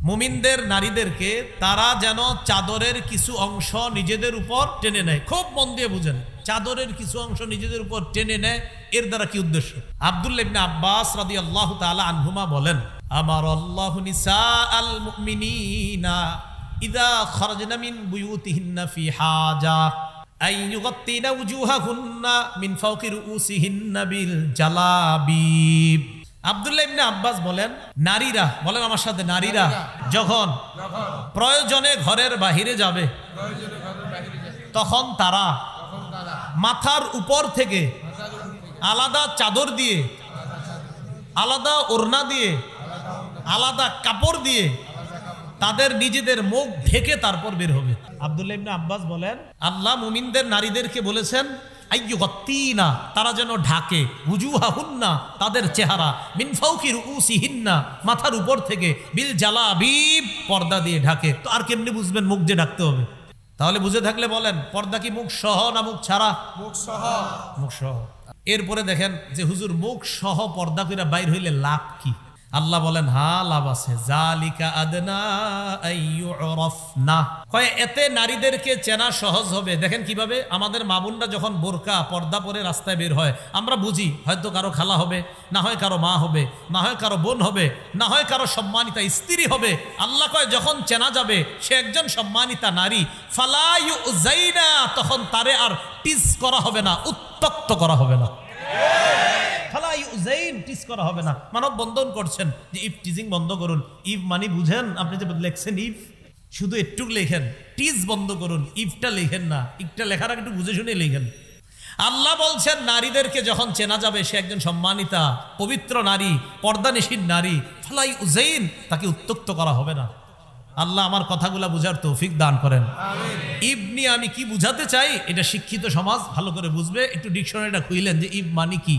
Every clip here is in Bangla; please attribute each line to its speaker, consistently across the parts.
Speaker 1: মুমিনদের নারীদেরকে তারা যেন চাদরের কিছু অংশ নিজেদের উপর টেনে নেয়। খুব মন দিয়ে বুঝেন, চাদরের কিছু অংশ নিজেদের উপর টেনে নেয়, এর দ্বারা কি উদ্দেশ্য? আব্দুল্লাহ ইবনে আব্বাস রাদিয়াল্লাহু তাআলা আনহুমা বলেন, আমার আল্লাহু নিসাআল মুমিনিনা ইযা খারাজনা মিন বুয়ুতিহিন্না ফি হাজা আই ইউগাত্তিনা উজুহাহুন্না মিন ফাওকি রুউসিহিন্না বিল জালাবিব। আব্দুল্লাহ ইবনে আব্বাস বলেন, নারীরা, বলেন আমার সাথে, নারীরা যখন প্রয়োজনে ঘরের বাহিরে যাবে তখন তারা মাথার উপর থেকে আলাদা চাদর দিয়ে, আলাদা ওড়না দিয়ে, আলাদা কাপড় দিয়ে তাদের নিজেদের মুখ ঢেকে তারপর বের হবে। আব্দুল্লাহ ইবনে আব্বাস বলেন, আল্লাহ মুমিনদের নারীদেরকে বলেছেন আইয়ুগাত্তিনা, তারা যেন ঢাকে, উজুহাহুন্না, তাদের চেহারা, মিন ফাওকি রুউসিহিন্না, মাথার উপর থেকে, বিল জালাবিব, পর্দা দিয়ে ঢাকে। তো আর কেমনে বুঝবেন মুখ যে ঢাকতে হবে? তাহলে বুঝে থাকলে বলেন, পর্দা কি মুখ সহ না মুখ ছাড়া?
Speaker 2: মুখ সহ।
Speaker 1: মুখ সহ। এরপরে দেখেন যে হুজুর মুখ সহ পর্দা কইরা বাইর হইলে লাভ কি? আল্লাহ বলেন, হ্যাঁ লাভ আছে। জালিকা আদনা আইয়ুরাফনা, কয় এতে নারীদেরকে চেনা সহজ হবে। দেখেন কিভাবে আমাদের মা বোনরা যখন বোরকা পর্দা পরে রাস্তায় বের হয়, আমরা বুঝি হয়তো কারো খালা হবে, না হয় কারো মা হবে, না হয় কারো বোন হবে, না হয় কারো সম্মানিতা স্ত্রী হবে। আল্লাহ কয় যখন চেনা যাবে সে একজন সম্মানিতা নারী, ফালা ইউযাইনা, তখন তারে আর টিজ করা হবে না, উত্তক্ত করা হবে না। করা হবে না। মানব বন্ধন করছেন যে ইফ টিজিং বন্ধ করুন। ইফ মানে বুঝেন, আপনি যে লেখছেন ইফ, শুধু একটু লেখেন, টিজ বন্ধ করুন, ইফটা লেখেন না। ইফটা লেখার আগে একটু বুঝে শুনে লেখেন। আল্লাহ বলছেন নারীদেরকে যখন চেনা যাবে সে একজন সম্মানিতা পবিত্র নারী, পর্দানিশীন নারী, ফালাই উজাইন, তাকে উত্তক্ত করা হবে না। আল্লাহ আমার কথাগুলা বুঝার তৌফিক দান করেন। ইব নিয়ে আমি কি বুঝাতে চাই এটা শিক্ষিত সমাজ ভালো করে বুঝবে। একটু ডিকশনারিটা খুইলেন যে ইব মানে কি।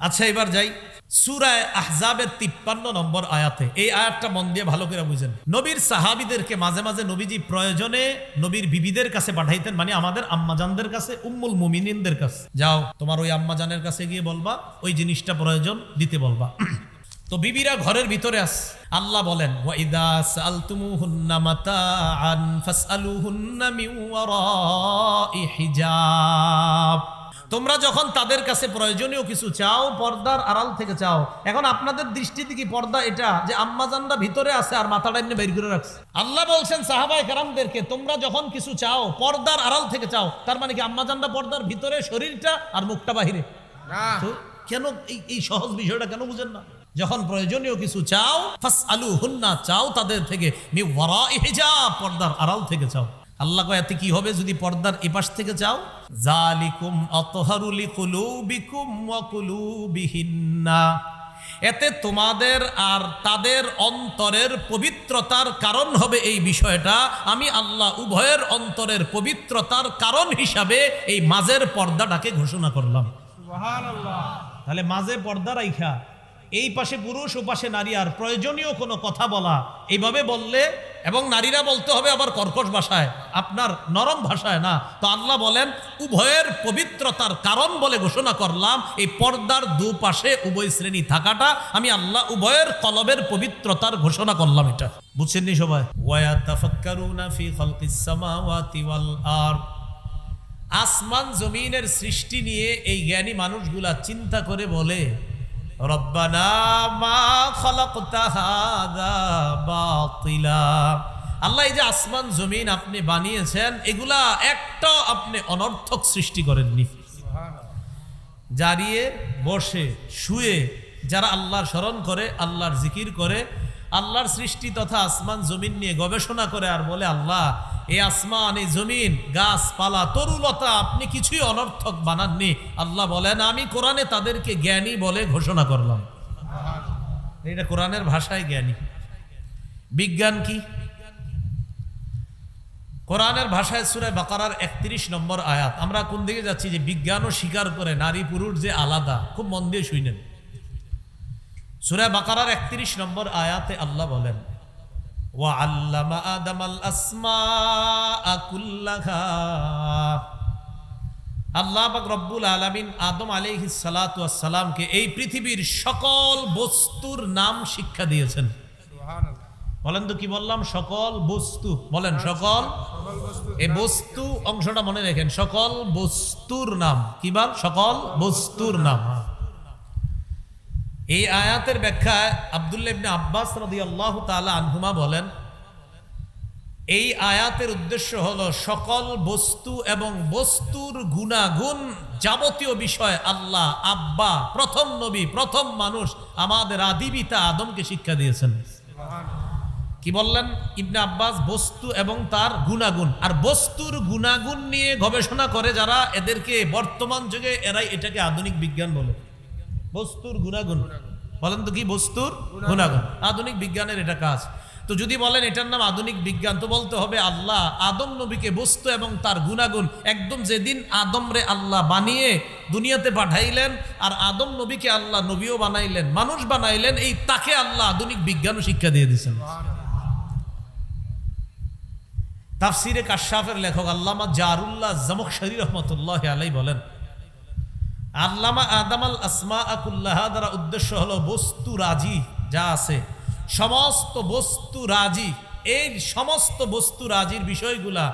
Speaker 1: আচ্ছা, এবার যাই সূরা আহজাবের 53 নম্বর আয়াতে। এই আয়াতটা মন দিয়ে ভালো করে বুঝেন। নবীর সাহাবীদেরকে মাঝে মাঝে নবীজি প্রয়োজনে নবীর বিবিদের কাছে পাঠাইতেন, মানে আমাদের আম্মাজানদের কাছে, উম্মুল মুমিনিনদের কাছে। যাও তোমার ওই আম্মাজানের কাছে গিয়ে বলবা ওই জিনিসটা প্রয়োজন দিতে বলবা। তো বিবিরা ঘরের ভিতরে আছে। আল্লাহ বলেন, ওয়া ইযা সাআলতুমুহুন্না মাতাআন ফাসআলুহুন্না মিন ওয়ারাই হিজাব, তোমরা যখন তাদের কাছে প্রয়োজনীয় কিছু চাও পর্দার আড়াল থেকে চাও। এখন আপনাদের দৃষ্টিতে কি পর্দা এটা যে আম্মাজানরা ভিতরে আছে আর মাথাটা এমনি বের করে রাখছে? আল্লাহ বলছেন সাহাবায়ে কেরামদেরকে, তোমরা যখন কিছু চাও পর্দার আড়াল থেকে চাও। তার মানে কি আম্মাজানরা পর্দার ভিতরে, শরীরটা আর মুখটা বাহিরে? তো কেন এই সহজ বিষয়টা কেন বুঝেন না? যখন প্রয়োজনীয় কিছু চাও ফাসআলুহুন্না, চাও তাদের থেকে, মিন ওয়ারাই হিজাব, পর্দার আড়াল থেকে চাও। আল্লাহ কয় এতে কি হবে যদি পর্দার এপাশ থেকে চাও? জালিকুম আতহারু লিকুলুবিকুম ওয়া কুলুবিহিন্না, এতে তোমাদের আর তাদের অন্তরের পবিত্রতার কারণ হবে। এই বিষয়টা আমি আল্লাহ উভয়ের অন্তরের পবিত্রতার কারণ হিসাবে এই মাঝের পর্দাটাকে ঘোষণা করলাম।
Speaker 2: সুবহানাল্লাহ।
Speaker 1: তাহলে মাঝে পর্দা রাইখা এই পাশে পুরুষ ও পাশে নারী, আর প্রয়োজনীয় কোনো কথা বলা এইভাবে বললে, এবং নারীরা বলতে হবে আবার কর্কশ ভাষায়, আপনার নরম ভাষায় না। তো আল্লাহ বলেন উভয়ের পবিত্রতার কারণ বলে ঘোষণা করলাম এই পর্দার দুপাশে উভয় শ্রেণী থাকাটা আমি আল্লাহ উভয়ের কলবের পবিত্রতার ঘোষণা করলাম। এটা বুঝছেননি সবাই? ওয়ায়াতাফাক্কারুনা ফি খালকিস সামাওয়াতি ওয়াল আরদ, আসমান জমিনের সৃষ্টি নিয়ে এই জ্ঞানী মানুষগুলা চিন্তা করে বলে, রব্বানা মা খালাকতা হাযা বাতিলা, আল্লাহ এই যে আসমান জমিন আপনি বানিয়েছেন এগুলা একটা আপনি অনর্থক সৃষ্টি করেননি। দাঁড়িয়ে বসে শুয়ে যারা আল্লাহর স্মরণ করে, আল্লাহর জিকির করে, আল্লাহর সৃষ্টি তথা আসমান জমিন নিয়ে গবেষণা করে আর বলে, আল্লাহ এই আসমান, এই জমিন, গাছপালা, তরুলতা আপনি কিছুই অনর্থক বানাননি। আল্লাহ বলেন আমি কোরআনে তাদেরকে জ্ঞানী বলে ঘোষণা করলাম। এটা কোরআনের ভাষায় জ্ঞানী। বিজ্ঞান কি? কোরআনের ভাষায় সূরা বাকারার 31 নম্বর আয়াত। আমরা কোন দিকে যাচ্ছি? যে বিজ্ঞানও স্বীকার করে নারী পুরুষ যে আলাদা। খুব মন দিয়ে শুনেন। সূরা বাকারার 31 নম্বর আয়াতে আল্লাহ বলেন, ওয়া আল্লামা আদামাল আসমাআ কুল্লাহা, আল্লাহ পাক রব্বুল আলামিন আদম আলাইহিস সালাতু ওয়াস সালামকে এই পৃথিবীর সকল বস্তুর নাম শিক্ষা দিয়েছেন।
Speaker 2: সুবহানাল্লাহ।
Speaker 1: বলেন তো কি বললাম? সকল বস্তু। বলেন সকল। এই বস্তু অংশটা মনে রাখেন, সকল বস্তুর নাম। কি বল? সকল বস্তুর নাম। এই আয়াতের ব্যাখ্যায় আব্দুল্লাহ ইবনে আব্বাস রাদিয়াল্লাহু তাআলা আনহুমা বলেন, এই আয়াতের উদ্দেশ্য হলো সকল বস্তু এবং বস্তুর গুণাগুণ যাবতীয় বিষয় আল্লাহ আব্বা, প্রথম নবী, প্রথম মানুষ, আমাদের আদি পিতা আদমকে শিক্ষা দিয়েছেন। কি বললেন ইবনে আব্বাস? বস্তু এবং তার গুণাগুণ। আর বস্তুর গুণাগুণ নিয়ে গবেষণা করে যারা, এদেরকে বর্তমান যুগে এরাই এটাকে আধুনিক বিজ্ঞান বলে। বস্তুর গুণাগুণ। বলেন তো কি? বস্তুর গুণাগুণ। আধুনিক বিজ্ঞানের এটা কাজ। তো যদি বলেন এটার নাম আধুনিক বিজ্ঞান, তো বলতে হবে আল্লাহ আদম নবীকে বস্তু এবং তার গুণাগুণ, একদম যেদিন আদম রে আল্লাহ বানিয়ে দুনিয়াতে পাঠাইলেন, আর আদম নবীকে আল্লাহ নবীও বানাইলেন, মানুষ বানাইলেন, এই তাকে আল্লাহ আধুনিক বিজ্ঞানও শিক্ষা দিয়ে দিয়েছেন। তাফসিরে কাশাফের লেখক আল্লামা জারুল্লাহ জামখশরী রহমতুল্লাহ আলাইহি বলেন, আল্লামা আদামাল আসমা কুল্লাহা দ্বারা উদ্দেশ্য হলো বস্তু রাজি যা আছে, সমস্ত বস্তু রাজি, এই সমস্ত বস্তু রাজির বিষয়গুলা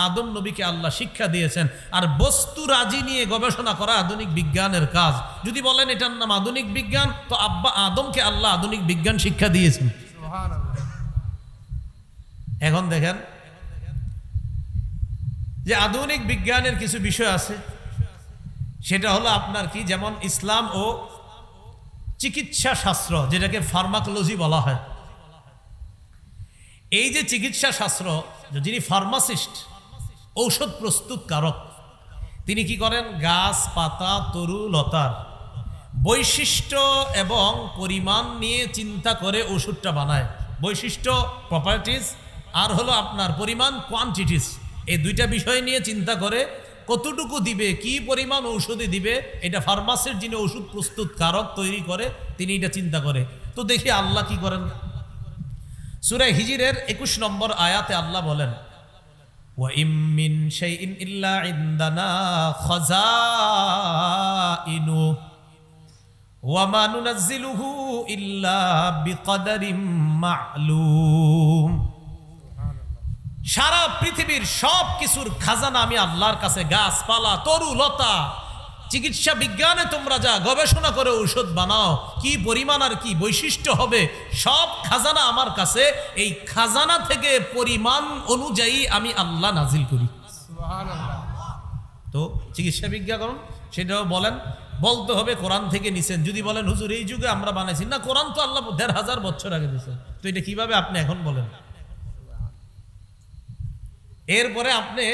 Speaker 1: আদম নবীকে আল্লাহ শিক্ষা দিয়েছেন। আর বস্তু রাজি নিয়ে গবেষণা করা আধুনিক বিজ্ঞানের কাজ। যদি বলেন এটার নাম আধুনিক বিজ্ঞান, তো আব্বা আদমকে আল্লাহ আধুনিক বিজ্ঞান শিক্ষা দিয়েছেন। এখন দেখেন যে আধুনিক বিজ্ঞানের কিছু বিষয় আছে, সেটা হলো আপনার কি, যেমন ইসলাম ও চিকিৎসা শাস্ত্র, যেটাকে ফার্মাকোলজি বলা হয়। এই যে চিকিৎসা শাস্ত্র, যিনি ফার্মাসিস্ট, ঔষধ প্রস্তুতকারক, তিনি কি করেন? গাছ পাতা তরু লতার বৈশিষ্ট্য এবং পরিমাণ নিয়ে চিন্তা করে ওষুধটা বানায়। বৈশিষ্ট্য প্রপার্টিজ, আর হলো আপনার পরিমাণ কোয়ান্টিটিস, এই দুইটা বিষয় নিয়ে চিন্তা করে কতটুকু দিবে, কি পরিমাণ ঔষধি দিবে, এটা ফার্মাসির যিনি ওষুধ প্রস্তুতকারক তৈরি করে, তিনি এটা চিন্তা করে। তো দেখি আল্লাহ কি করেন। সূরা হিজরের 21 নম্বর আয়াতে আল্লাহ বলেন, ওয়া ইম মিন শাইইন ইল্লা ইনদানা খাযাইনু ওয়া মা নুনাজ্জিলুহু ইল্লা বিকদারিম মা'লুম। সারা পৃথিবীর সব কিছুর খাজানা আমি আল্লাহর কাছে, গাছপালা তরু লতা, চিকিৎসা বিজ্ঞানে তোমরা যা গবেষণা করে ঔষধ বানাও, কি পরিমাণ আর কি বৈশিষ্ট্য হবে, সব খাজানা আমার কাছে। এই খাজানা থেকে পরিমাণ অনুযায়ী আমি আল্লাহ নাজিল করি। তো চিকিৎসা বিজ্ঞান সেটাও বলেন, বলতে হবে কোরআন থেকে নিছেন। যদি বলেন হুজুর এই যুগে আমরা বানাইছি না, কোরআন তো আল্লাহ ১৫০০ বছর আগে দিয়েছেন, তো এটা কিভাবে আপনি এখন বলেন? এরপরে আপনি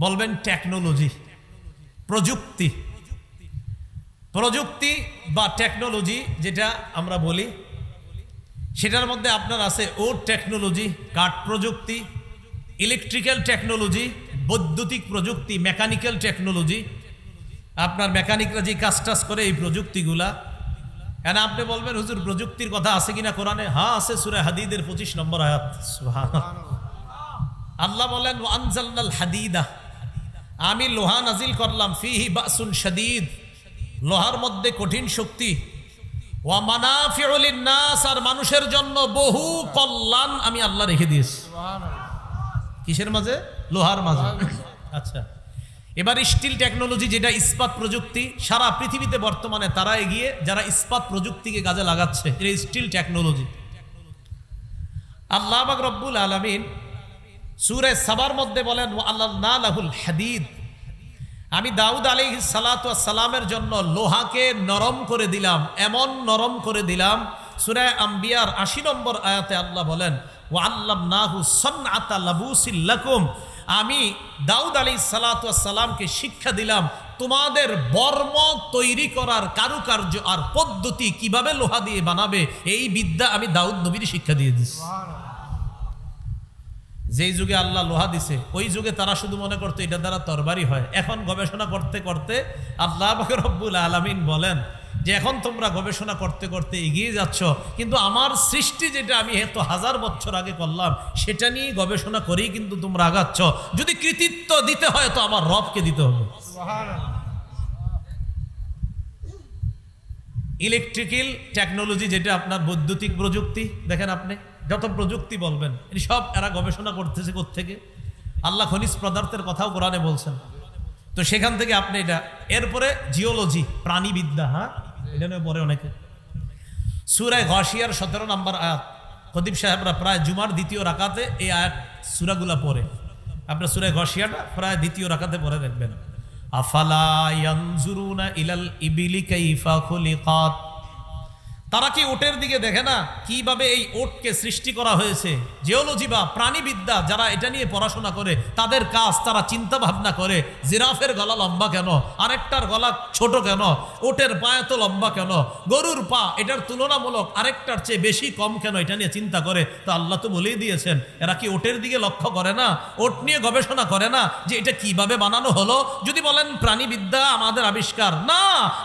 Speaker 1: বলবেন টেকনোলজি, প্রযুক্তি। প্রযুক্তি বা টেকনোলজি যেটা আমরা বলি, সেটার মধ্যে আপনার আছে ওড টেকনোলজি, কাঠ প্রযুক্তি, ইলেকট্রিক্যাল টেকনোলজি, বৈদ্যুতিক প্রযুক্তি, মেকানিক্যাল টেকনোলজি, আপনার মেকানিকরা যে কাজ টাজ করে এই প্রযুক্তিগুলা। কেন আপনি বলবেন হুজুর প্রযুক্তির কথা আছে কিনা কোরআনে? হ্যাঁ আছে, সূরা হাদিদের ২৫ নম্বর আয়াত। সুবহানাল্লাহ। আল্লাহ বলেন, ওয়ানজালনাল হাদিদা, আমি লোহা নাজিল করলাম, ফিহি বাসুন শাদীদ, লোহার মধ্যে কঠিন শক্তি, ওয়া মানাফিউ লিন-নাস, আর মানুষের জন্য বহু কল্যাণ আমি আল্লাহ রেখে দিয়েছি। কিসের মাঝে? লোহার মাঝে। আচ্ছা, এবার স্টিল টেকনোলজি, যেটা ইস্পাত প্রযুক্তি, সারা পৃথিবীতে বর্তমানে তারা এগিয়ে যারা ইস্পাত প্রযুক্তিকে কাজে লাগাচ্ছে, এটা স্টিল টেকনোলজি। আল্লাহ পাক রব্বুল আলামিন সূরা সাবার মধ্যে বলেন, ওয়াআল্লানা লাহুল হাদিদ, আমি দাউদ আলাইহিস সালাতু ওয়াস সালামের জন্য লোহাকে নরম করে দিলাম, এমন নরম করে দিলাম। সূরা আম্বিয়ার ৮০ নম্বর আয়াতে আল্লাহ বলেন, ওয়াআল্লামনাহু সানআতা লাবুসিল লাকুম, আমি দাউদ আলাইহিস সালাতু ওয়াস সালামকে শিক্ষা দিলাম তোমাদের বর্ম তৈরি করার কারুকার্য আর পদ্ধতি, কিভাবে লোহা দিয়ে বানাবে, এই বিদ্যা আমি দাউদ নবীর শিক্ষা দিয়ে দিয়েছি। যেই যুগে আল্লাহ লোহা দিছে, ওই যুগে তারা শুধু মনে করতো এটা দ্বারা তরবারি হয়। এখন গবেষণা করতে করতে আল্লাহ পাক রব্বুল আলামিন বলেন যে এখন তোমরা গবেষণা করতে করতে এগিয়ে যাচ্ছ, কিন্তু আমার সৃষ্টি যেটা আমি এত 1000 বছর আগে করলাম, সেটা নিয়ে গবেষণা করেই কিন্তু তোমরা আগাচ্ছ। যদি কৃতিত্ব দিতে হয় তো আমার রবকে দিতে হবে। ইলেকট্রিক্যাল টেকনোলজি, যেটা আপনার বৈদ্যুতিক প্রযুক্তি, দেখেন আপনি যত প্রযুক্তি বলবেন এই সব এরা গবেষণা করতেছে কোত্থেকে? আল্লাহ খনিজ পদার্থের কথাও কোরআনে বলছেন। তো সেখান থেকে আপনি এটা, এরপরে জিওলজি, প্রাণীবিদ্যা, হ্যাঁ এটা নিয়ে পরে অনেকে। সূরা গাশিয়ার 17 নম্বর আয়াত, খতিব সাহেবরা প্রায় জুমার দ্বিতীয় রাকাতে এই আয়াত সূরাগুলা পড়ে। আপনার সূরা গাশিয়াটা প্রায় দ্বিতীয় রাকাতে পড়ে দেখবেন, আফালা ইয়ানজুরুনা ইলাল ইবিলি কাইফা খুলিকাত। তারা কি ওটের দিকে দেখে না কিভাবে এই ওটকে সৃষ্টি করা হয়েছে? জিওলজি বা প্রাণীবিদ্যা যারা এটা নিয়ে পড়াশোনা করে তাদের কাজ, তারা চিন্তা ভাবনা করে জিরাফের গলা লম্বা কেন, আরেকটার গলা ছোট কেন, ওটের পা এত লম্বা কেন, গরুর পা এটার তুলনামূলক আরেকটার চেয়ে বেশি কম কেন, এটা নিয়ে চিন্তা করে। তো আল্লাহ তো বলেই দিয়েছেন, এরা কি ওটের দিকে লক্ষ্য করে না? ওট নিয়ে গবেষণা করে না যে এটা কিভাবে বানানো হলো? যদি বলেন প্রাণীবিদ্যা আমাদের আবিষ্কার, না,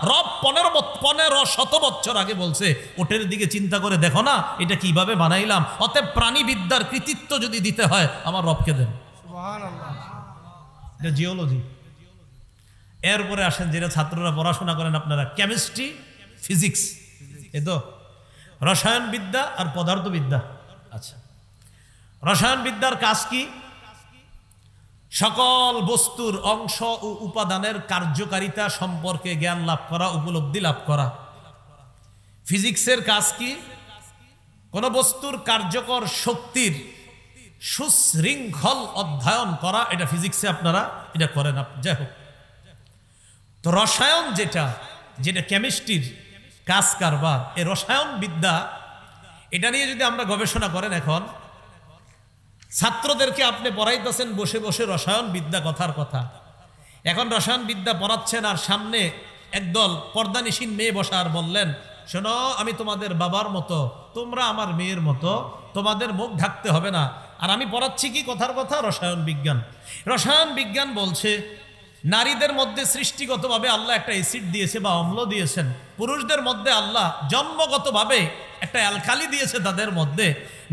Speaker 1: রব 1500 বছর আগে বলছে ওটের দিকে চিন্তা করে দেখো না এটা কিভাবে বানাইলাম। অতএব প্রাণীবিদ্যার কৃতিত্ব যদি দিতে হয় আমার রবকে দেন। এটা জিওলজি। এরপরে আসেন যেটা ছাত্ররা পড়াশোনা করেন আপনারা, কেমিস্ট্রি, ফিজিক্স, এ তো রসায়নবিদ্যা আর পদার্থবিদ্যা। আচ্ছা, রসায়নবিদ্যার কাজ কি? সকল বস্তুর অংশ ও উপাদানের কার্যকারিতা সম্পর্কে জ্ঞান লাভ করা, উপলব্ধি লাভ করা। ফিজিক্সের কাজ কি? কোন বস্তুর কার্যকর শক্তির সুশৃঙ্খল অধ্যয়ন করা, এটা ফিজিক্সে আপনারা এটা করেন। যাই হোক, তো রসায়ন যেটা যেটা কেমিস্ট্রির কাজ কারবার, এই রসায়ন বিদ্যা এটা নিয়ে যদি আমরা গবেষণা করেন, এখন ছাত্রদেরকে আপনি পড়াইতেছেন বসে বসে রসায়ন বিদ্যা, কথার কথা। এখন রসায়ন বিদ্যা পড়াচ্ছেন আর সামনে একদল পর্দানিসীন মেয়ে বসা আর বললেন, শোনো আমি তোমাদের বাবার মতো, তোমরা আমার মেয়ের মতো, তোমাদের মুখ ঢাকতে হবে না। আর আমি পড়াচ্ছি কি কথার কথা? রসায়ন বিজ্ঞান। রসায়ন বিজ্ঞান বলছে নারীদের মধ্যে সৃষ্টিগতভাবে আল্লাহ একটা অ্যাসিড দিয়েছে বা অম্ল দিয়েছেন, পুরুষদের মধ্যে আল্লাহ জন্মগতভাবে একটা অ্যালকালি দিয়েছে তাদের মধ্যে।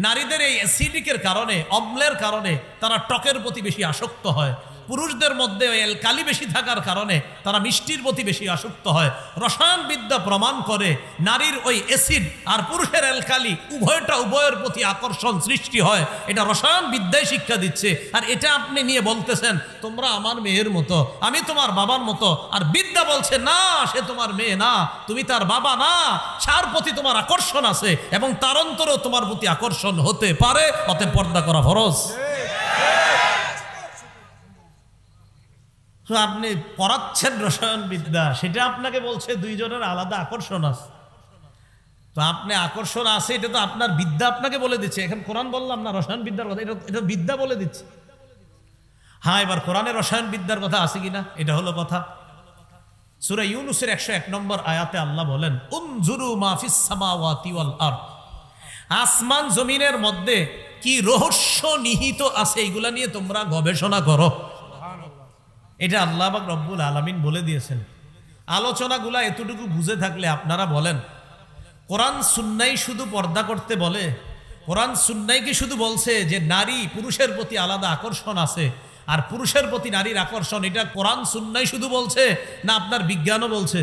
Speaker 1: নারীদের এই অ্যাসিডিকের কারণে, অম্লের কারণে তারা টকের প্রতি বেশি আসক্ত হয়। পুরুষদের মধ্যে ওই অ্যালকালি বেশি থাকার কারণে তারা মিষ্টির প্রতি বেশি আসক্ত হয়। রসায়ন বিদ্যা প্রমাণ করে নারীর ওই অ্যাসিড আর পুরুষের অ্যালকালি উভয়ের প্রতি আকর্ষণ সৃষ্টি হয়। এটা রসায়ন বিদ্যায় শিক্ষা দিচ্ছে। আর এটা আপনি নিয়ে বলতেছেন তোমরা আমার মেয়ের মতো, আমি তোমার বাবার মতো। আর বিদ্যা বলছে না, সে তোমার মেয়ে না, তুমি তার বাবা না, তার প্রতি তোমার আকর্ষণ আছে এবং তার অন্তরেও তোমার প্রতি আকর্ষণ হতে পারে। অতএব পর্দা করা ফরজ। আপনি পড়াচ্ছেন রসায়ন বিদ্যা, সেটা আপনাকে বলছে দুইজনের আলাদা আকর্ষণ আছে। তো আপনি আকর্ষণ আছে, এটা তো আপনার বিদ্যা আপনাকে বলে দিচ্ছে। এখন কোরআন বললাম না রসায়ন বিদ্যার কথা, এটা বিদ্যা বলে দিচ্ছে। হ্যাঁ, এবার কোরআনের রসায়ন বিদ্যার কথা আছে কিনা এটা হলো কথা। সূরা ইউনূসের 101 নম্বর আয়াতে আল্লাহ বলেন, উনজুরু মা ফিস সামাওয়াতি ওয়াল আরদ। আসমান জমিনের মধ্যে কি রহস্য নিহিত আছে এগুলা নিয়ে তোমরা গবেষণা করো। এটা আল্লাহ পাক রব্বুল আলামিন বলে দিয়েছেন। আলোচনাগুলা এতটুকু বুঝে থাকলে আপনারা বলেন, কোরআন সুন্নাই শুধু পর্দা করতে বলে? কোরআন সুন্নাই কি শুধু বলছে যে নারী পুরুষের প্রতি আলাদা আকর্ষণ আছে আর পুরুষের প্রতি নারীর আকর্ষণ, এটা কোরআন সুন্নাই শুধু বলছে না আপনার বিজ্ঞানও বলছে?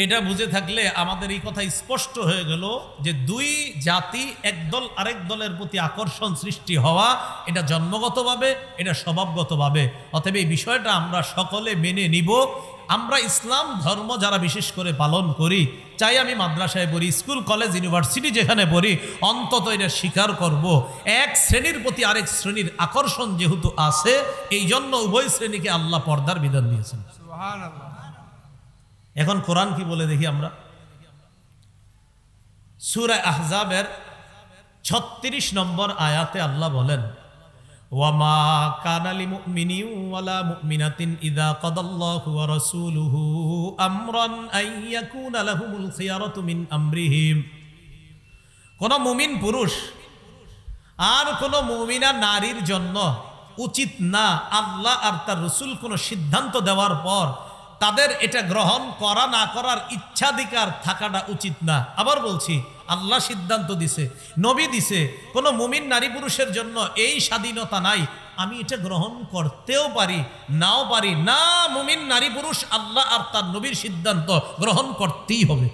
Speaker 1: এটা বুঝে থাকলে আমাদের এই কথা স্পষ্ট হয়ে গেল যে দুই জাতি একদল আরেক দলের প্রতি আকর্ষণ সৃষ্টি হওয়া এটা জন্মগতভাবে, এটা স্বভাবগতভাবে। অতএব এই বিষয়টা আমরা সকলে মেনে নিব। আমরা ইসলাম ধর্ম যারা বিশেষ করে পালন করি, চাই আমি মাদ্রাসায় পড়ি, স্কুল কলেজ ইউনিভার্সিটি যেখানে পড়ি, অন্তত এটা স্বীকার করব এক শ্রেণীর প্রতি আরেক শ্রেণীর আকর্ষণ যেহেতু আছে, এই জন্য উভয় শ্রেণীকে আল্লাহ পর্দার বিধান দিয়েছেন। সুবহানাল্লাহ। এখন কোরআন কি বলে দেখি আমরা। সূরা আহজাবের 36 নম্বর আয়াতে আল্লাহ বলেন, ওয়ামা কানা লিমুমিনিন ওয়ালা মুমিনাতিন ইযা কাদাল্লাহু ওয়া রাসূলুহু আমরান আইয়াকুনা লাহুমুল খিয়ারাতু মিন আমরিহিম। কোন মুমিন পুরুষ আর কোন মুমিনা নারীর জন্য উচিত না আল্লাহ আর তার রাসূল কোন সিদ্ধান্ত দেওয়ার পর তাদের এটা গ্রহণ করা না করার ইচ্ছাধিকার থাকাটা উচিত না। আবার বলছি, আল্লাহ সিদ্ধান্ত দিছে, নবী দিছে, কোনো মুমিন নারী পুরুষের জন্য এই স্বাধীনতা নাই আমি এটা গ্রহণ করতেও পারি নাও পারি। না, মুমিন নারী পুরুষ আল্লাহ আর তার নবীর সিদ্ধান্ত গ্রহণ করতেই হবে।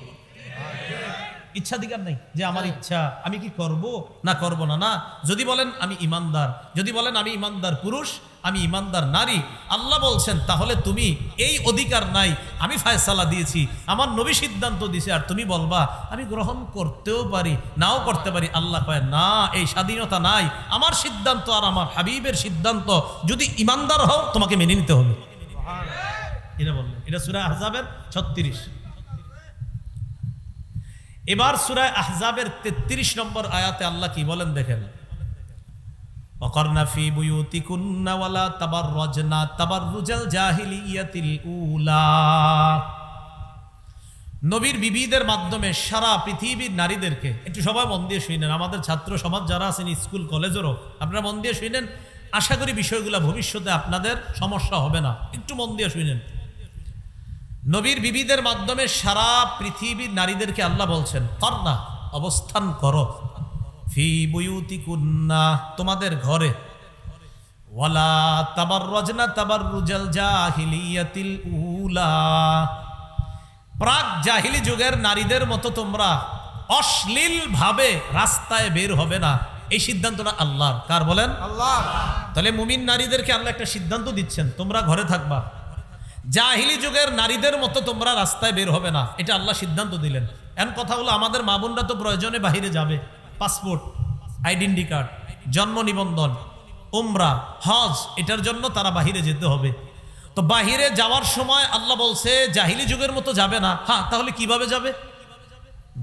Speaker 1: ইচ্ছাধিকার নাই যে আমার ইচ্ছা আমি কি করব না করব না। না, যদি বলেন আমি ইমানদার, যদি বলেন আমি ইমানদার পুরুষ, আমি ইমানদার নারী, আল্লাহ বলছেন তাহলে তুমি এই অধিকার নাই, আমি ফায়সালা দিয়েছি, আমার নবী সিদ্ধান্ত দিয়েছে, আর তুমি বলবা আমি গ্রহণ করতেও পারি নাও করতে পারি। আল্লাহ কয় না, এই স্বাধীনতা নাই, আমার সিদ্ধান্ত আর আমার হাবিবের সিদ্ধান্ত, যদি ইমানদার হও তোমাকে মেনে নিতে হবে। এটা বললেন, এটা সূরা আহজাবের 36। এবার সূরা আহজাবের 33 নম্বর আয়াতে আল্লাহ কি বলেন দেখেন, ওয়াকারনা ফি বুয়ুতিকুন্না ওয়ালা তাবাররাজনা তাবাররুজাল জাহিলিয়াতিল উলা। নবীর বিবিদের মাধ্যমে সারা পৃথিবীর নারীদেরকে, একটু সবাই মন দিয়ে শুনেন, আমাদের ছাত্র সমাজ যারা আছেন স্কুল কলেজেরও আপনারা মন দিয়ে শুনেন, আশা করি বিষয়গুলো ভবিষ্যতে আপনাদের সমস্যা হবে না, একটু মন দিয়ে শুনেন। নবীর বিবিদের মাধ্যমে সারা পৃথিবীর নারীদেরকে আল্লাহ বলছেন করনা, অবস্থান করো, ফি বুয়ুতিকুন্না, তোমাদের ঘরে, ওয়ালা তাবাররাজনা তাবাররুজাল জাহিলিয়াতিল উলা, প্রাক জাহিলি যুগের নারীদের মতো তোমরা অশ্লীল ভাবে রাস্তায় বের হবে না। এই সিদ্ধান্তটা আল্লাহর। কার বলেন? আল্লাহ। তাহলে মুমিন নারীদেরকে আল্লাহ একটা সিদ্ধান্ত দিচ্ছেন, তোমরা ঘরে থাকবা, জাহিলি যুগের নারীদের মতো তোমরা রাস্তায় বের হবে না, এটা আল্লাহ সিদ্ধান্ত দিলেন। এমন কথা হলো আমাদের মা বোনরা তো প্রয়োজনে বাহিরে যাবে, পাসপোর্ট, আইডেন্টি কার্ড, জন্ম নিবন্ধন, উমরা, হজ, এটার জন্য তারা বাহিরে যেতে হবে। তো বাহিরে যাওয়ার সময় আল্লাহ বলছে জাহিলি যুগের মতো যাবে না। হ্যাঁ, তাহলে কিভাবে যাবে?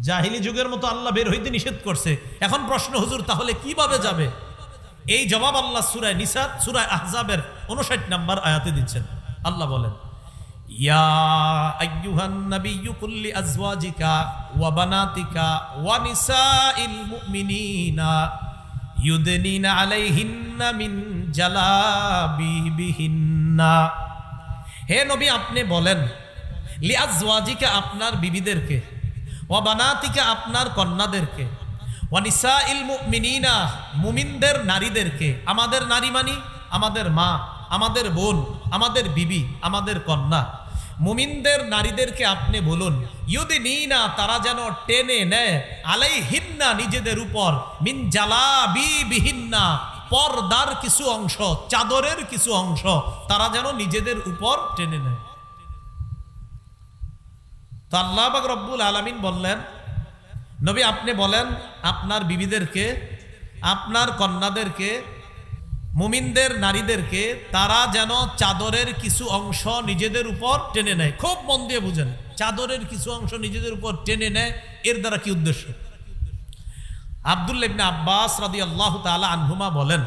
Speaker 1: জাহিলি যুগের মতো আল্লাহ বের হইতে নিষেধ করছে। এখন প্রশ্ন, হুজুর তাহলে কিভাবে যাবে? এই জবাব আল্লাহ সূরা নিসা, সূরা আহজাবের 59 নম্বর আয়াতে দিচ্ছেন। আল্লাহ বলেন, ইয়া আইয়ুহান নাবিয়্যু কুল্লি আজওয়াজিকা ওয়া বানাতিকা ওয়া নিসাইল মুমিনিনা ইউদনিনা আলাইহিন্না মিন জালাবিবিহিন্না। হে নবী, আপনি বলেন লি আজওয়াজিকা, আপনার বিবিদেরকে, ওয়া বানাতিকা, আপনার কন্যাদেরকে, ওয়া নিসাইল মুমিনিনা, মুমিনদের নারীদেরকে। আমাদের নারী মানি আমাদের মা, আমাদের বোন, আমাদের বিবি, আমাদের কন্যা। মুমিনদের নারীদেরকে আপনি বলুন, ইউদিনিনা, তারা যেন টেনে নেয়, আলাইহিন্না, নিজেদের উপর, মিন জালাবিবিহিন্না, পর্দার কিছু অংশ, চাদরের কিছু অংশ তারা যেন নিজেদের উপর টেনে নেয়। তো আল্লাহ পাক রব্বুল আলামিন বললেন, নবী আপনি বলেন আপনার বিবিদেরকে, আপনার কন্যাদেরকে, মুমিনদের নারীদেরকে তারা যেন চাদরের কিছু অংশ নিজেদের উপর টেনে নেয়। খুব মন দিয়ে বুঝেন, চাদরের কিছু অংশ নিজেদের উপর টেনে নেয়, এর দ্বারা কি উদ্দেশ্য? আব্দুল্লাহ ইবনে আব্বাস রাদিয়াল্লাহু তাআলা আনহুমা বলেন,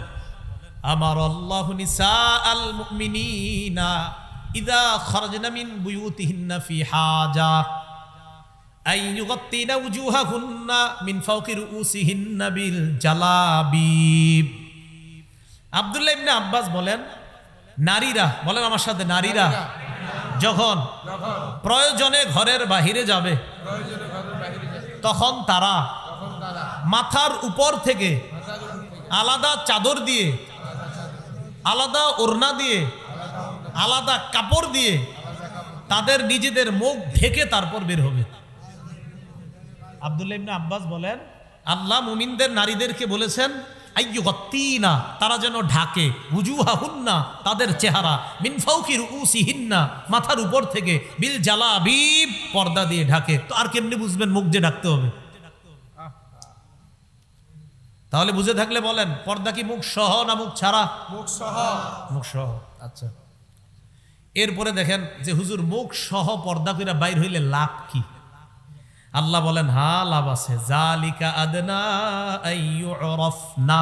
Speaker 1: আমার আল্লাহু নিসাআল মুমিনিনা ইযা খারাজনা মিন বুয়ুতিহিন্না ফি হাজা আই ইউগাত্তিনা উজুহাহুন্না মিন ফাওকি রুউসিহিন্না বিল জালাবিব। আব্দুল্লাহ ইবনে আব্বাস বলেন, নারীরা, বলেন আমার সাথে, নারীরা যখন প্রয়োজনে ঘরের বাহিরে যাবে তখন তারা মাথার উপর থেকে আলাদা চাদর দিয়ে, আলাদা ওড়না দিয়ে, আলাদা কাপড় দিয়ে তাদের নিজেদের মুখ ঢেকে তারপর বের হবে। আব্দুল্লাহ ইবনে আব্বাস বলেন, আল্লাহ মুমিনদের নারীদেরকে বলেছেন আইয়ুগাত্তিনা, তারা যেন ঢাকে, উজুহাহুন্না, তাদের চেহারা, মিন ফাওকি রুউসিহিন্না, মাথার উপর থেকে, বিল জালাবিব, পর্দা দিয়ে ঢাকে। তো আর কেমনে বুঝবেন মুখ যে ঢাকতে হবে? তাহলে বুঝে থাকলে বলেন, পর্দা কি মুখ সহ না মুখ ছাড়া? মুখ সহ। মুখ সহ। আচ্ছা, এরপরে দেখেন যে হুজুর মুখ সহ পর্দা কইরা বাইর হইলে লাভ কি? আল্লাহ বলেন, হ্যাঁ লাভ আছে। জালিকা আদনা আইয়ুরাফনা,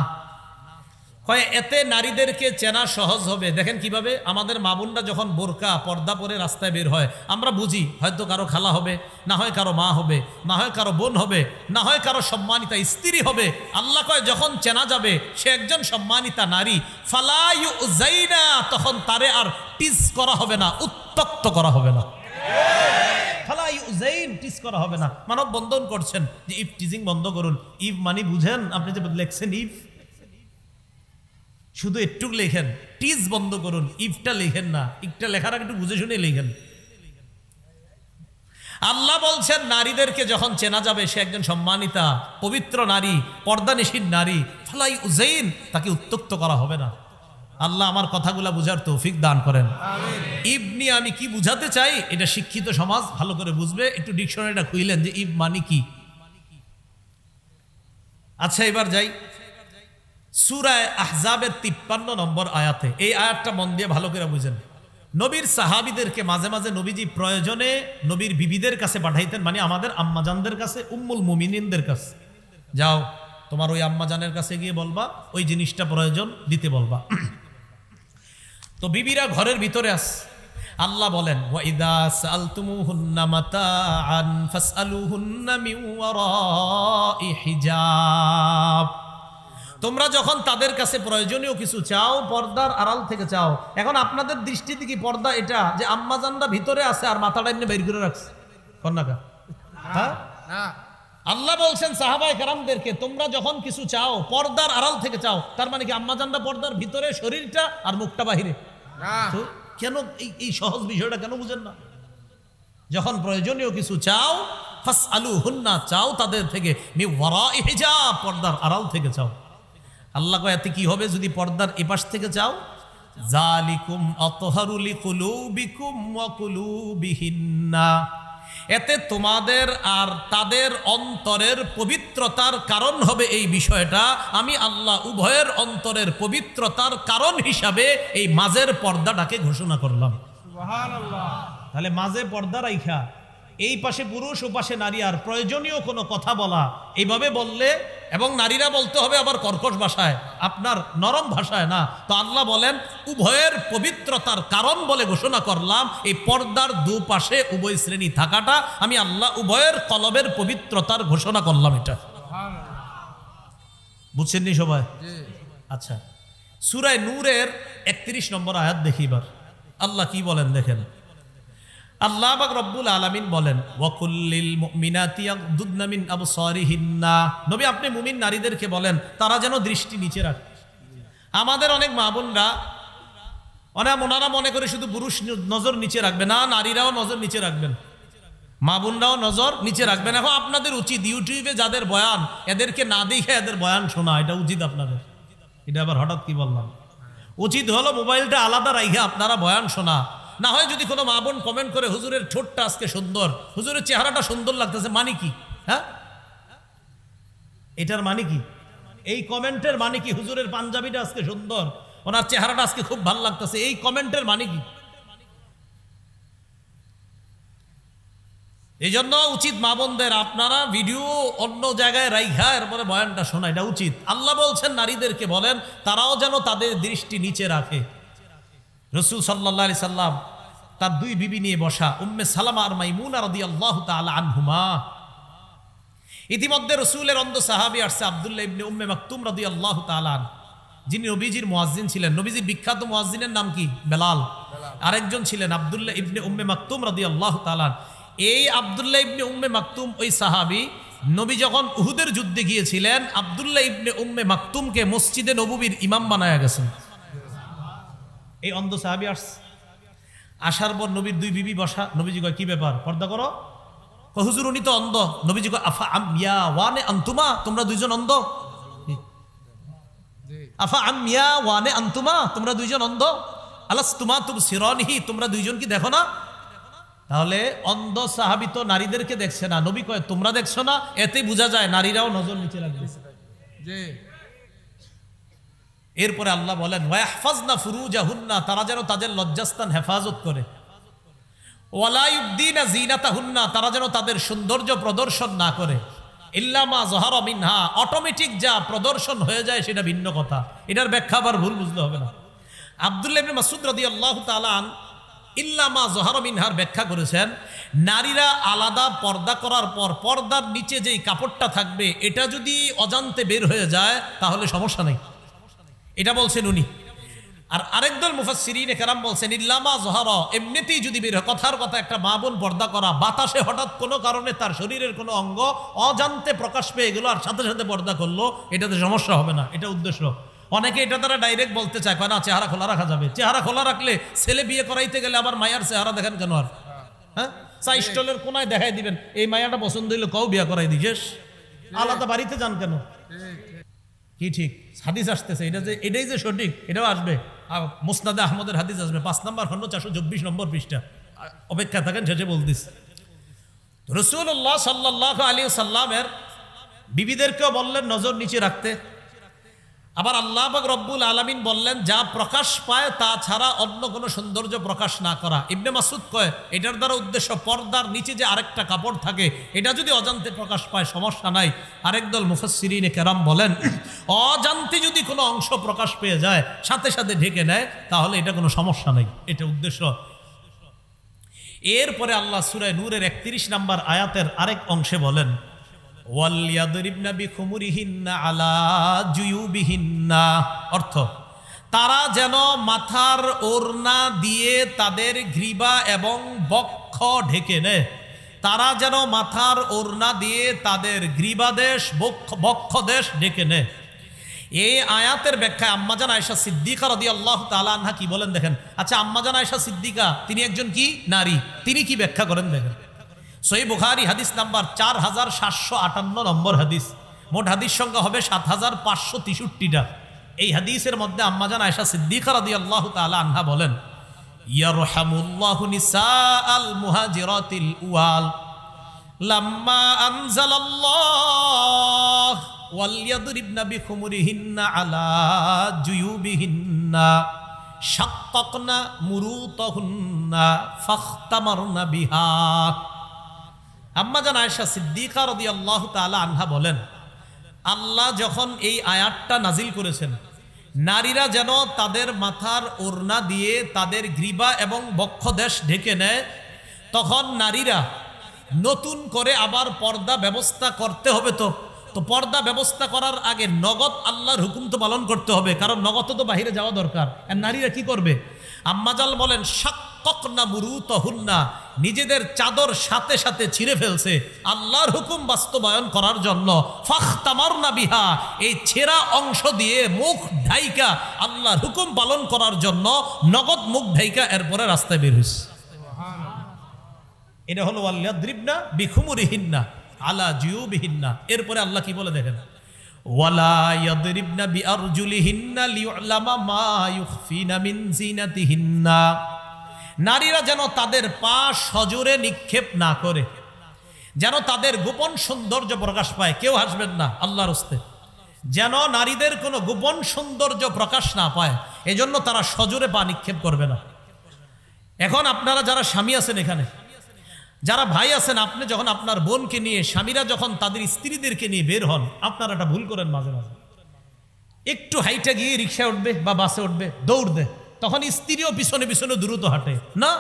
Speaker 1: কয় এতে নারীদেরকে চেনা সহজ হবে। দেখেন কিভাবে আমাদের মা বোনরা যখন বোরকা পর্দা পরে রাস্তায় বের হয়, আমরা বুঝি হয়তো কারো খালা হবে, না হয় কারো মা হবে, না হয় কারো বোন হবে, না হয় কারো সম্মানিতা স্ত্রী হবে। আল্লাহ কয় যখন চেনা যাবে সে একজন সম্মানিতা নারী, ফালা ইউযাইনা, তখন তারে আর টিজ করা হবে না, উত্তক্ত করা হবে না। ফালা ইউযাইন, টিজ করা হবে না। মানব বন্ধন করছেন যে ইফ টিজিং বন্ধ করুন। ইফ মানে বুঝেন আপনি যে লেখছেন ইফ, শুধু একটু লেখেন, টিজ বন্ধ করুন, ইফটা লেখেন না। ইফটা লেখার আগে একটু বুঝে শুনে লেখেন। আল্লাহ বলছেন নারীদেরকে যখন চেনা যাবে সে একজন সম্মানিতা পবিত্র নারী, পর্দানিশীন নারী, ফালাই উজাইন, তাকে উত্তক্ত করা হবে না। আল্লাহ আমার কথাগুলা বুঝার তৌফিক দান করেন। ইবনি আমি কি বুঝাতে চাই এটা শিক্ষিত সমাজ ভালো করে বুঝবে। একটু ডিকশনারিটা খুইলেন যে ইব মানে কি। আচ্ছা এবার যাই সূরা আহজাবের 53 নম্বর আয়াতে। এই আয়াতটা মন দিয়ে ভালো করে বুঝেন। নবীর সাহাবীদেরকে মাঝে মাঝে নবীজি প্রয়োজনে নবীর বিবিদের কাছে পাঠাইতেন, মানে আমাদের আম্মাজানদের কাছে, উম্মুল মুমিনিনদের কাছে। যাও তোমার ওই আম্মাজানের কাছে গিয়ে বলবা ওই জিনিসটা প্রয়োজন দিতে বলবা। তো বিবিরা ঘরের ভিতরে আছে। আল্লাহ বলেন ওয়াইদা সালতুমুহুন্না মাতাআন ফাসআলুহুন্না মিন ওয়ারাই হিজাব। তোমরা যখন তাদের কাছে প্রয়োজনীয় কিছু চাও পর্দার আড়াল থেকে চাও। এখন আপনাদের দৃষ্টিতে কি পর্দা এটা যে আম্মাজানরা ভিতরে আছে আর মাথাটা এমনি বের করে রাখছে? কন্যাকা হ্যাঁ না। আল্লাহ বলছেন সাহাবায়ে কেরামদেরকে তোমরা যখন কিছু চাও পর্দার আড়াল থেকে চাও, তার মানে কি আম্মাজানরা পর্দার ভিতরে, শরীরটা আর মুখটা বাহিরে? তো কেন এই সহজ বিষয়টা কেন বুঝেন না? যখন প্রয়োজনীয় কিছু চাও ফাসআলুহুন্না, চাও তাদের থেকে, মিন ওয়ারাই হিজাব, পর্দার আড়াল থেকে চাও। আল্লাহ কয় এতে কি হবে যদি পর্দার এপাশ থেকে চাও? যালিকুম আতহারু লিকুলুবিকুম ওয়া কুলুবিহিন্না, এতে তোমাদের আর তাদের অন্তরের পবিত্রতার কারণ হবে। এই বিষয়টা আমি আল্লাহ উভয়ের অন্তরের পবিত্রতার কারণ হিসাবে এই মাঝের পর্দাটাকে ঘোষণা করলাম। সুবহানাল্লাহ। তাহলে মাঝে পর্দা রাইখা এই পাশে পুরুষ ও পাশে নারী, আর প্রয়োজনীয় কোনো কথা বলা এইভাবে বললে, এবং নারীরা বলতে হবে আবার কর্কশ ভাষায়, আপনার নরম ভাষায় না। তো আল্লাহ বলেন উভয়ের পবিত্রতার কারণ বলে ঘোষণা করলাম এই পর্দার দুপাশে উভয় শ্রেণী থাকাটা আমি আল্লাহ উভয়ের কলবের পবিত্রতার ঘোষণা করলাম। এটা বুঝছেননি সবাই? আচ্ছা সূরা নূরের 31 নম্বর আয়াত দেখি এবার আল্লাহ কি বলেন দেখেন। আল্লাহ পাক রব্বুল আলামিন বলেন ওয়াকুল্লিল মুমিনাতি ইয়াগদুদনা মিন আবসারিহিন্না, নবী আপনি মুমিন নারীদেরকে বলেন তারা যেন দৃষ্টি নিচে রাখে। আমাদের অনেক মা বোনরা ওনারা মনে করে শুধু পুরুষ নজর নিচে রাখবে না, নারীরাও নজর নিচে রাখবেন, মা বোনরাও নজর নিচে রাখবেন। এখন আপনাদের উচিত ইউটিউবে যাদের বয়ান এদেরকে না দেখে এদের বয়ান শোনা, এটা উচিত আপনাদের। এটা আবার হঠাৎ কি বললাম? উচিত হলো মোবাইলটা আলাদা রাখে আপনারা বয়ান শোনা। না হয় যদি কোনো মা বোন কমেন্ট করে হুজুরের ঠোঁটটা আজকে সুন্দর, হুজুরের চেহারাটা সুন্দর লাগতেছে, মানে কি? হ্যাঁ এটার মানে কি? এই কমেন্টের মানে কি? হুজুরের পাঞ্জাবিটা আজকে সুন্দর, ওনার চেহারাটা আজকে খুব ভালো লাগতেছে, এই কমেন্টের মানে কি? এই জন্য উচিত মা বোনদের আপনারা ভিডিও অন্য জায়গায় রাইখা এরপরে বয়ানটা শোনা, এটা উচিত। আল্লাহ বলছেন নারীদেরকে বলেন তারাও যেন তাদের দৃষ্টি নিচে রাখে। রাসূল সাল্লাল্লাহু আলাইহি সাল্লাম তার দুই বিবি নিয়ে বসা, উম্মে সালামা আর মাইমুনা রাদিয়াল্লাহু তাআলা আনহুমা। ইতিমধ্যে রাসূলের অন্ধ সাহাবী আসছে আব্দুল্লাহ ইবনে উম্মে মাকতুম রাদিয়াল্লাহু তাআলা, যিনি নবীজির মুয়াজ্জিন ছিলেন। নবীজির বিখ্যাত মুয়াজ্জিনের নাম কি? বেলাল। আরেকজন ছিলেন আব্দুল্লাহ ইবনে উম্মে মাকতুম রাদিয়াল্লাহু তাআলা। এই আব্দুল্লাহ ইবনে উম্মে মাকতুম ওই সাহাবী, নবী যখন উহুদের যুদ্ধে গিয়েছিলেন আব্দুল্লাহ ইবনে উম্মে মাকতুমকে মসজিদে নববীর ইমাম বানায়া গেছেন। এই অন্ধ সাহাবী আসার পর নবীর দুই বিবি বসা। নবীজি কয় কি ব্যাপার, পর্দা করো? হুজুর উনি তো অন্ধ। নবীজি কয় আফা আমিয়া ওয়ানে আনতুমা, তোমরা দুইজন অন্ধ? আফা আমিয়া ওয়ানে আনতুমা, তোমরা দুইজন অন্ধ? আলাস্তুমা তুবসিরানিহি, তোমরা দুইজন কি দেখো না? তাহলে অন্ধ সাহাবী তো নারীদেরকে দেখছে না, নবী কয় তোমরা দেখছো না, এতেই বোঝা যায় নারীরাও নজর নিচে রাখবে। জি। এরপরে আল্লাহ বলেন ওয়াহফাজনা ফুরুজাহুন্না, তারা যেন তাদের লজ্জাস্থান হেফাজত করে। ওয়ালা ইউবদিনা জিনাতাহুন্না, তারা যেন তাদের সৌন্দর্য প্রদর্শন না করে। ইল্লা মা যাহারা মিনহা, অটোমেটিক যা প্রদর্শন হয়ে যায় সেটা ভিন্ন কথা, এটার ব্যাখ্যা আবার ভুল বুঝতে হবে না। আব্দুল্লাহ ইবনে মাসউদ রাদিয়াল্লাহু তাআলা আন ইল্লা মা যাহারা মিনহার ব্যাখ্যা করেছেন নারীরা আলাদা পর্দা করার পর পর্দার নিচে যেই কাপড়টা থাকবে এটা যদি অজান্তে বের হয়ে যায় তাহলে সমস্যা নেই, এটা বলছেন উনি। আর আরেকদল মুফাসসিরিনে কেরাম বলছেন ইল্লামা যাহারা, এমনিতেই যদি বের হয়, কথার কথা একটা মা বোন পর্দা করা, বাতাসে হঠাৎ কোনো কারণে তার শরীরের কোনো অঙ্গ অজান্তে প্রকাশ পেয়ে গেল আর সাথে সাথে পর্দা করলো, এটাতে সমস্যা হবে না, এটা উদ্দেশ্য। অনেকে এটা তারা ডাইরেক্ট বলতে চায়, কয় না চেহারা খোলা রাখা যাবে। চেহারা খোলা রাখলে ছেলে বিয়ে করাইতে গেলে আবার মায়ার চেহারা দেখেন কেন? আর হ্যাঁ চা স্টলের কোনায় দেখাই দিবেন এই মায়াটা পছন্দ হইলে কও বিয়া করাই দিস, আলাদা বাড়িতে যান কেন? কি ঠিক হাদিস আসতেছে, এটাই যে সঠিক এটাও আসবে। মুসনাদে আহমদের হাদিস আসবে 5 নম্বর খন্ড 424 নম্বর পৃষ্ঠা। অপেক্ষা থাকেন, শেষে বলতিস। রাসূলুল্লাহ সাল্লাল্লাহু আলাইহি সাল্লামের বিবিদেরকেও বললেন নজর নিচে রাখতে। আবার আল্লাহ পাক রব্বুল আলামিন বললেন যা প্রকাশ পায় তা ছাড়া অন্য কোনো সৌন্দর্য প্রকাশ না করা। ইবনে মাসউদ কয় এটার দ্বারা উদ্দেশ্য পর্দার নিচে যে আরেকটা কাপড় থাকে এটা যদি অজান্তে প্রকাশ পায় সমস্যা নাই। আরেক দল মুফাসসিরিনে কেরাম বলেন অজান্তে যদি কোনো অংশ প্রকাশ পেয়ে যায় সাথে সাথে ঢেকে নেয় তাহলে এটা কোনো সমস্যা নাই, এটা উদ্দেশ্য। এরপরে আল্লাহ সূরা নূরের 31 নম্বর আয়াতের আরেক অংশে বলেন ওয়ালিয়াদরিবনা বিখুমুরিহিন্না আলা জুয়ুবিহিন্না, অর্থ তারা যেন মাথার ওড়না দিয়ে তাদের গ্রীবা এবং বক্ষ ঢেকে নেয়। তারা যেন মাথার ওড়না দিয়ে তাদের গ্রীবাদেশ বক্ষদেশ ঢেকে নেয়। এই আয়াতের ব্যাখ্যায় আম্মাজান আয়েশা সিদ্দিকা রাদিয়াল্লাহু তাআলা আনহা কি বলেন দেখেন। আচ্ছা, আম্মাজান আয়েশা সিদ্দিকা তিনি একজন কি নারী, তিনি কি ব্যাখ্যা করেন দেখেন। সহিহ বুখারী হাদিস নাম্বার 4758 নম্বর হাদিস, মোট হাদিস সংখ্যা হবে 7563টা। এই হাদিসের মধ্যে আম্মাজান আয়েশা সিদ্দিকা রাদিয়াল্লাহু তাআলা আনহা বলেন ইয়ারহামুল্লাহু নিসাআল মুহাজিরাতিল উয়াল লাম্মা আনজালাল্লাহ ওয়ালিয়াদরিবনা বিখুমুরিহিন্না আলা জুয়ুবিহিন্না শাক্কাকনা মুরুতাহুন্না ফাখতামারনা বিহা। আম্মাজান আয়েশা সিদ্দিকা রাদিয়াল্লাহু তাআলা আনহা বলেন আল্লাহ যখন এই আয়াতটা নাজিল করেছেন নারীরা যেন তাদের মাথার ওড়না দিয়ে তাদের গ্রীবা এবং বক্ষদেশ ঢেকে নেয়, তখন নারীরা নতুন করে আবার পর্দা ব্যবস্থা করতে হবে। তো পর্দা ব্যবস্থা করার আগে নগদ আল্লাহর হুকুম তো পালন করতে হবে, কারণ নগদ তো বাহিরে যাওয়া দরকার। আর নারীরা কি করবে? আম্মাজাল বলেন শাক্কাকনা মুরুতাহুন্না, নিজেদের চাদর সাথে সাথে ছিঁড়ে ফেলছে আল্লাহর হুকুম বাস্তবায়ন করার জন্য। ফাখতামারনা বিহা, এই ছেঁড়া অংশ দিয়ে মুখ ঢাইকা আল্লাহর হুকুম পালন করার জন্য নগদ মুখ ঢাইকা এরপরে রাস্তায় বের হইছে। এটা হলো ওয়ালিয়াদরিবনা বিখুমুরিহিন্না আলা জুয়ুবিহিন্না। এরপরে আল্লাহ কি বলে দেখেন ওয়ালা ইয়াদরিবনা বিআরজুলিহিন্না লিউলামা মা ইউখফিনা মিন জিনাতিহিন্না, নারীরা যেন তাদের পা সজোরে নিক্ষেপ না করে, যেন তাদের গোপন সৌন্দর্য প্রকাশ পায়। কেউ হাসবেন না আল্লাহর হস্তে, যেন নারীদের কোনো গোপন সৌন্দর্য প্রকাশ না পায়, এজন্য তারা সজোরে পা নিক্ষেপ করবে না। এখন আপনারা যারা স্বামী আছেন, এখানে যারা ভাই আছেন, আপনি যখন আপনার বোনকে নিয়ে, স্বামীরা যখন তাদের স্ত্রীদেরকে নিয়ে বের হন, আপনারা একটা ভুল করেন মাঝে মাঝে। একটু হাইটা গিয়ে রিক্সায় উঠবে বা বাসে উঠবে, দৌড় দেয়, তখন স্ত্রীও পিছনে পিছনে দ্রুত হাঁটে না।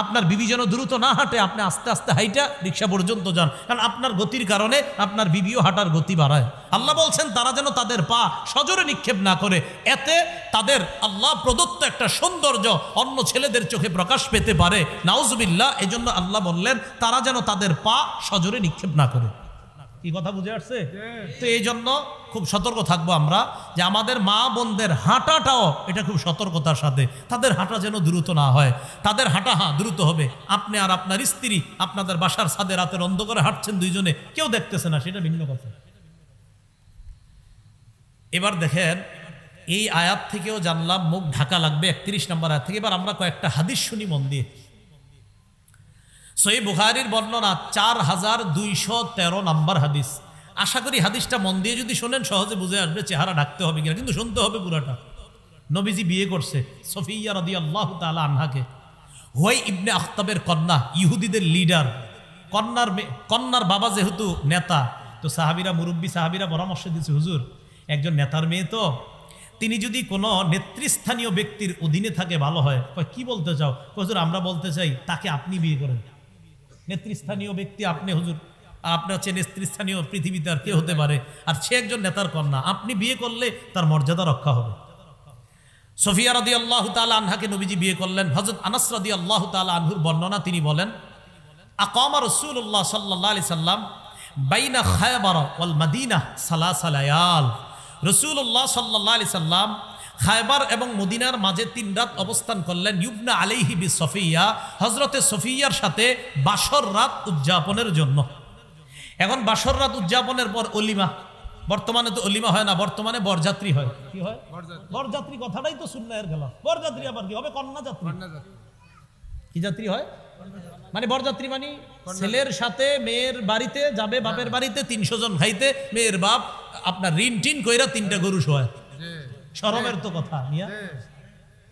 Speaker 1: আপনার বিবি যেন দ্রুত না হাঁটে, আপনি আস্তে আস্তে হাইটা রিক্সা পর্যন্ত যান, কারণ আপনার গতির কারণে আপনার বিবিও হাঁটার গতি বাড়ায়। আল্লাহ বলছেন তারা যেন তাদের পা সজোরে নিক্ষেপ না করে, এতে তাদের আল্লাহ প্রদত্ত একটা সৌন্দর্য অন্য ছেলেদের চোখে প্রকাশ পেতে পারে, নাউজুবিল্লাহ। এজন্য আল্লাহ বললেন তারা যেন তাদের পা সজোরে নিক্ষেপ না করে। কি কথা বুঝে আসছে? তো এই জন্য খুব সতর্ক থাকবো আমরা যে আমাদের মা বোনদের হাঁটাটাও এটা খুব সতর্কতার সাথে, তাদের হাঁটা যেন দ্রুত না হয়। তাদের হাঁটা দ্রুত হবে। আপনি আর আপনার স্ত্রী আপনাদের বাসার ছাদে রাতের অন্ধকারে হাঁটছেন দুইজনে, কেউ দেখতেছে না, সেটা ভিন্ন কথা। এবার দেখেন এই আয়াত থেকেও জানলাম মুখ ঢাকা লাগবে 31 নম্বর আয়াত থেকে। এবার আমরা কয়েকটা হাদিস শুনি মন দিয়ে। সহিহ বুখারীর বর্ণনা 4213 নম্বর হাদিস। আশা করি হাদিসটা মন দিয়ে যদি শোনেন সহজে বুঝে আসবে চেহারা ঢাকতে হবে কিনা, কিন্তু শুনতে হবে পুরাটা। নবীজি বিয়ে করছে সফিয়া রাদিয়াল্লাহু তাআলা আনহাকে। হুয়াই ইবনে আখতাবের কন্যা, ইহুদিদের লিডার। কন্যার বাবা যেহেতু নেতা, তো সাহাবীরা, মুরব্বী সাহাবীরা পরামর্শ দিয়েছে হুজুর একজন নেতার মেয়ে, তো তিনি যদি কোনো নেতৃস্থানীয় ব্যক্তির অধীনে থাকে ভালো হয়। কি বলতে চাও? হুজুর আমরা বলতে চাই তাকে আপনি বিয়ে করেন। নেতৃস্থানীয় ব্যক্তি আপনি হুজুর, আপনার চেয়ে নেতৃস্থানীয় পৃথিবীতে আর কে হতে পারে, আর সে একজন নেতার কন্যা, আপনি বিয়ে করলে তার মর্যাদা রক্ষা হবে। সফিয়া রাদিয়াল্লাহু তাআলা আনহাকে নবীজি বিয়ে করলেন। হযরত আনাস রাদিয়াল্লাহু তাআলা আনহুর বর্ণনা, তিনি বলেন আকামা রাসূলুল্লাহ সাল্লাল্লাহু আলাইহি সাল্লাম বাইনা খায়বার ওয়াল মদিনা সালাসা লায়াল। রাসূলুল্লাহ সাল্লাল্লাহু আলাইহি সাল্লাম খায়বার এবং মদিনার মাঝে 3 রাত অবস্থান করলেন ইবনা আলাইহি বি সফিয়া, হযরতে সফিয়ার সাথে বাসর রাত উদযাপনের জন্য। এখন বাসর রাত উদযাপনের পর অলিমা, বর্তমানে তো অলিমা হয় না, বর্তমানে বরযাত্রী হয়। কি হয়? বরযাত্রী। কথাটাই তো সুন্নাহের খেলাফ। বরযাত্রী আবার কি হবে? কন্যা যাত্রী। কি যাত্রী হয়? মানে বরযাত্রী মানে ছেলের সাথে মেয়ের বাড়িতে যাবে, বাপের বাড়িতে 300 জন খাইতে, মেয়ের বাপ আপনার ঋণ টিন কইরা 3টা গরু শোয়। শরমের তো কথা নিয়া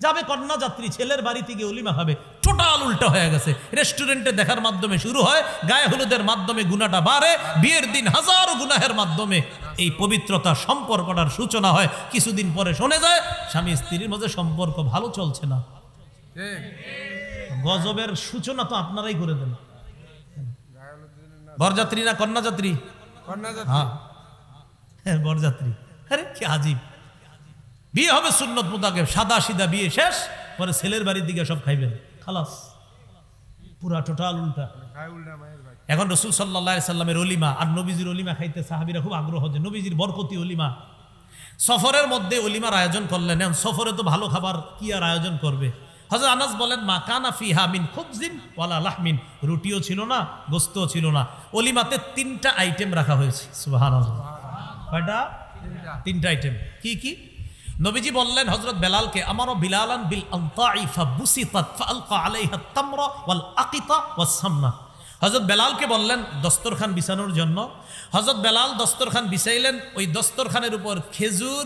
Speaker 1: যাবে কন্যা যাত্রী, ছেলের বাড়িতে গিয়ে অলিমা হবে। টোটাল উল্টা হয়ে গেছে। রেস্টুরেন্টে দেখার মাধ্যমে শুরু হয়, গায়ে হলুদের মাধ্যমে গুনাহটা বাড়ে, বিয়ের দিন হাজারো গুনাহের মাধ্যমে এই পবিত্রতা সম্পর্কটার সূচনা হয়। কিছুদিন পরে শোনা যায় স্বামী স্ত্রীর মধ্যে সম্পর্ক ভালো চলছে না। গজবের সূচনা তো আপনারাই করে দেন। বরযাত্রী না কন্যা যাত্রী? হ্যাঁ বরযাত্রী। আরে কি আজীব। বিয়ে হবে সুন্নত মোতাবেক, সাদা সিধা বিয়ে শেষ, পরে ছেলের বাড়ির দিকে সব খাইবেন, খালাস। পুরা টোটাল উল্টা। এখন রাসূল সাল্লাল্লাহু আলাইহি সাল্লামের অলিমা আর নবীজির অলিমা খাইতে সাহাবীরা খুব আগ্রহ, যে নবীজির বরকতি অলিমা। সফরের মধ্যে অলিমার আয়োজন করলেন। এখন সফরে তো ভালো খাবার কি আর আয়োজন করবে। হযরত আনাস বলেন মা কানা ফিহা মিন খুবজিন ওয়ালা লাহমিন, রুটিও ছিল না, গোস্তও ছিল না। অলিমাতে 3টা আইটেম রাখা হয়েছে। সুবহানাল্লাহ। কয়টা? 3টা আইটেম। কি কি? নবীজি বললেন হযরত বেলালকে, আমারও বিলালান বিল আনতাই ফাবুসিতাত ফালকা আলাইহা তামরা ওয়াল আকিতা ওয়াস সামনা। হযরত বেলালকে বললেন দস্তরখান বিছানোর জন্য। হযরত বেলাল দস্তরখান বিছাইলেন। ওই দস্তরখানের উপর খেজুর,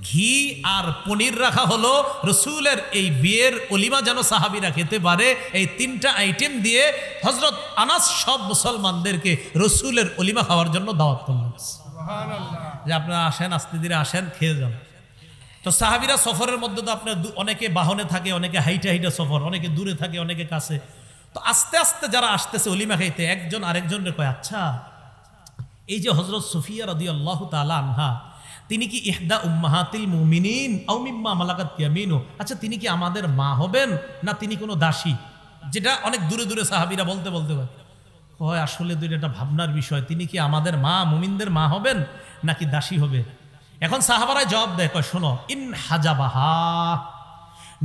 Speaker 1: ঘি আর পনির রাখা হলো। রসুলের এই বিয়ের অলিমা যেন সাহাবীরা খেতে পারে, এই 3টা আইটেম দিয়ে হযরত আনাস সব মুসলমানদেরকে রসুলের অলিমা খাওয়ার জন্য দাওয়াত করলেন। যে আপনারা আসেন, আস্তে ধীরে আসেন, খেয়ে যান। তো সাহাবীরা সফরের মধ্যে তো আপনার অনেকে বাহনে থাকে, অনেকে হাইটা হাইটা সফর, অনেকে দূরে থাকে, অনেকে কাছে। তো আস্তে আস্তে যারা আসতেছে অলিমা খাইতে, একজন আরেকজনের কয়, আচ্ছা এই যে হযরত সুফিয়া রাদিয়াল্লাহু তাআলা আনহা, তিনি কি ইহদা উম্মাহাতিল মুমিনিন আও মিম্মা মালাকাত ইয়ামিনু, আচ্ছা তিনি কি আমাদের মা হবেন না তিনি কোনো দাসী? যেটা অনেক দূরে দূরে সাহাবীরা বলতে বলতে হয় আসলে দুইটা একটা ভাবনার বিষয়, তিনি কি আমাদের মা, মুমিনদের মা হবেন নাকি দাসী হবে? এখন সাহাবারা জবাব দেয়, কয় শোনো, ইন হাজাবাহা,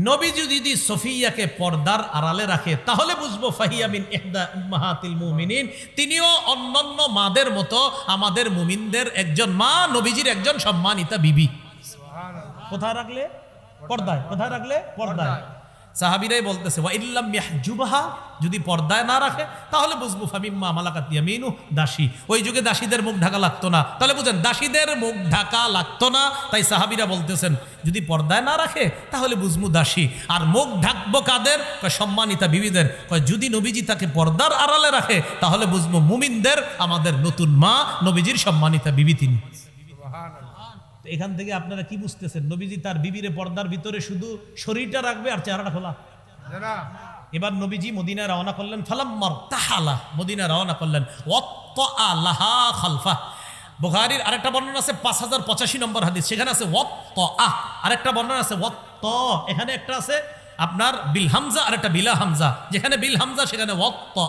Speaker 1: নবী যদি সফিয়াকে পর্দার আড়ালে রাখে তাহলে বুঝবো ফাহিয়া মিন ইহদা উম্মাহাতিল মুমিনিন, তিনিও অন্যান্য মাদের মতো আমাদের মুমিনদের একজন মা, নবীজির একজন সম্মানিতা বিবি। কোথায় রাখলে? পর্দায়। কোথায় রাখলে? পর্দায়। সাহাবীরাই বলতেছে ওয়া ইল্লাম ইয়াহজুবহা, যদি পর্দায় না রাখে তাহলে বুঝবো ফামিম্মা মালাকাত ইয়ামিনু, দাসী। ওই যুগে দাসীদের মুখ ঢাকা লাগতো না, তাহলে বুঝেন দাসীদের মুখ ঢাকা লাগতো না। তাই সাহাবীরা বলতেছেন যদি পর্দায় না রাখে তাহলে বুঝবো দাসী। আর মুখ ঢাকবো কাদের? সম্মানিতা বিবিদের। যদি নবীজি তাকে পর্দার আড়ালে রাখে তাহলে বুঝবো মুমিনদের, আমাদের নতুন মা, নবীজির সম্মানিতা বিবি তিনি। এখান থেকে আপনারা কি বুঝতেছেন? নবীজি তার বিবিরে পর্দার ভিতরে শুধু শরীরটা রাখবে আর চেহারাটা খোলা। এবার নবীজি মদিনায় রওনা করলেন। ফালাম্মার তাহালা, মদিনায় রওনা করলেন। ওয়াত্তা লাহা খালফা। বুখারীর আরেকটা বর্ণনা আছে 5085 নম্বর হাদিস, সেখানে আছে ওয়াত্তা। আরেকটা বর্ণনা আছে ওয়াত্তা, এখানে একটা আছে আপনার বিল হামজা আর একটা বিলা হামজা। যেখানে বিল হামজা সেখানে ওয়াত্তা,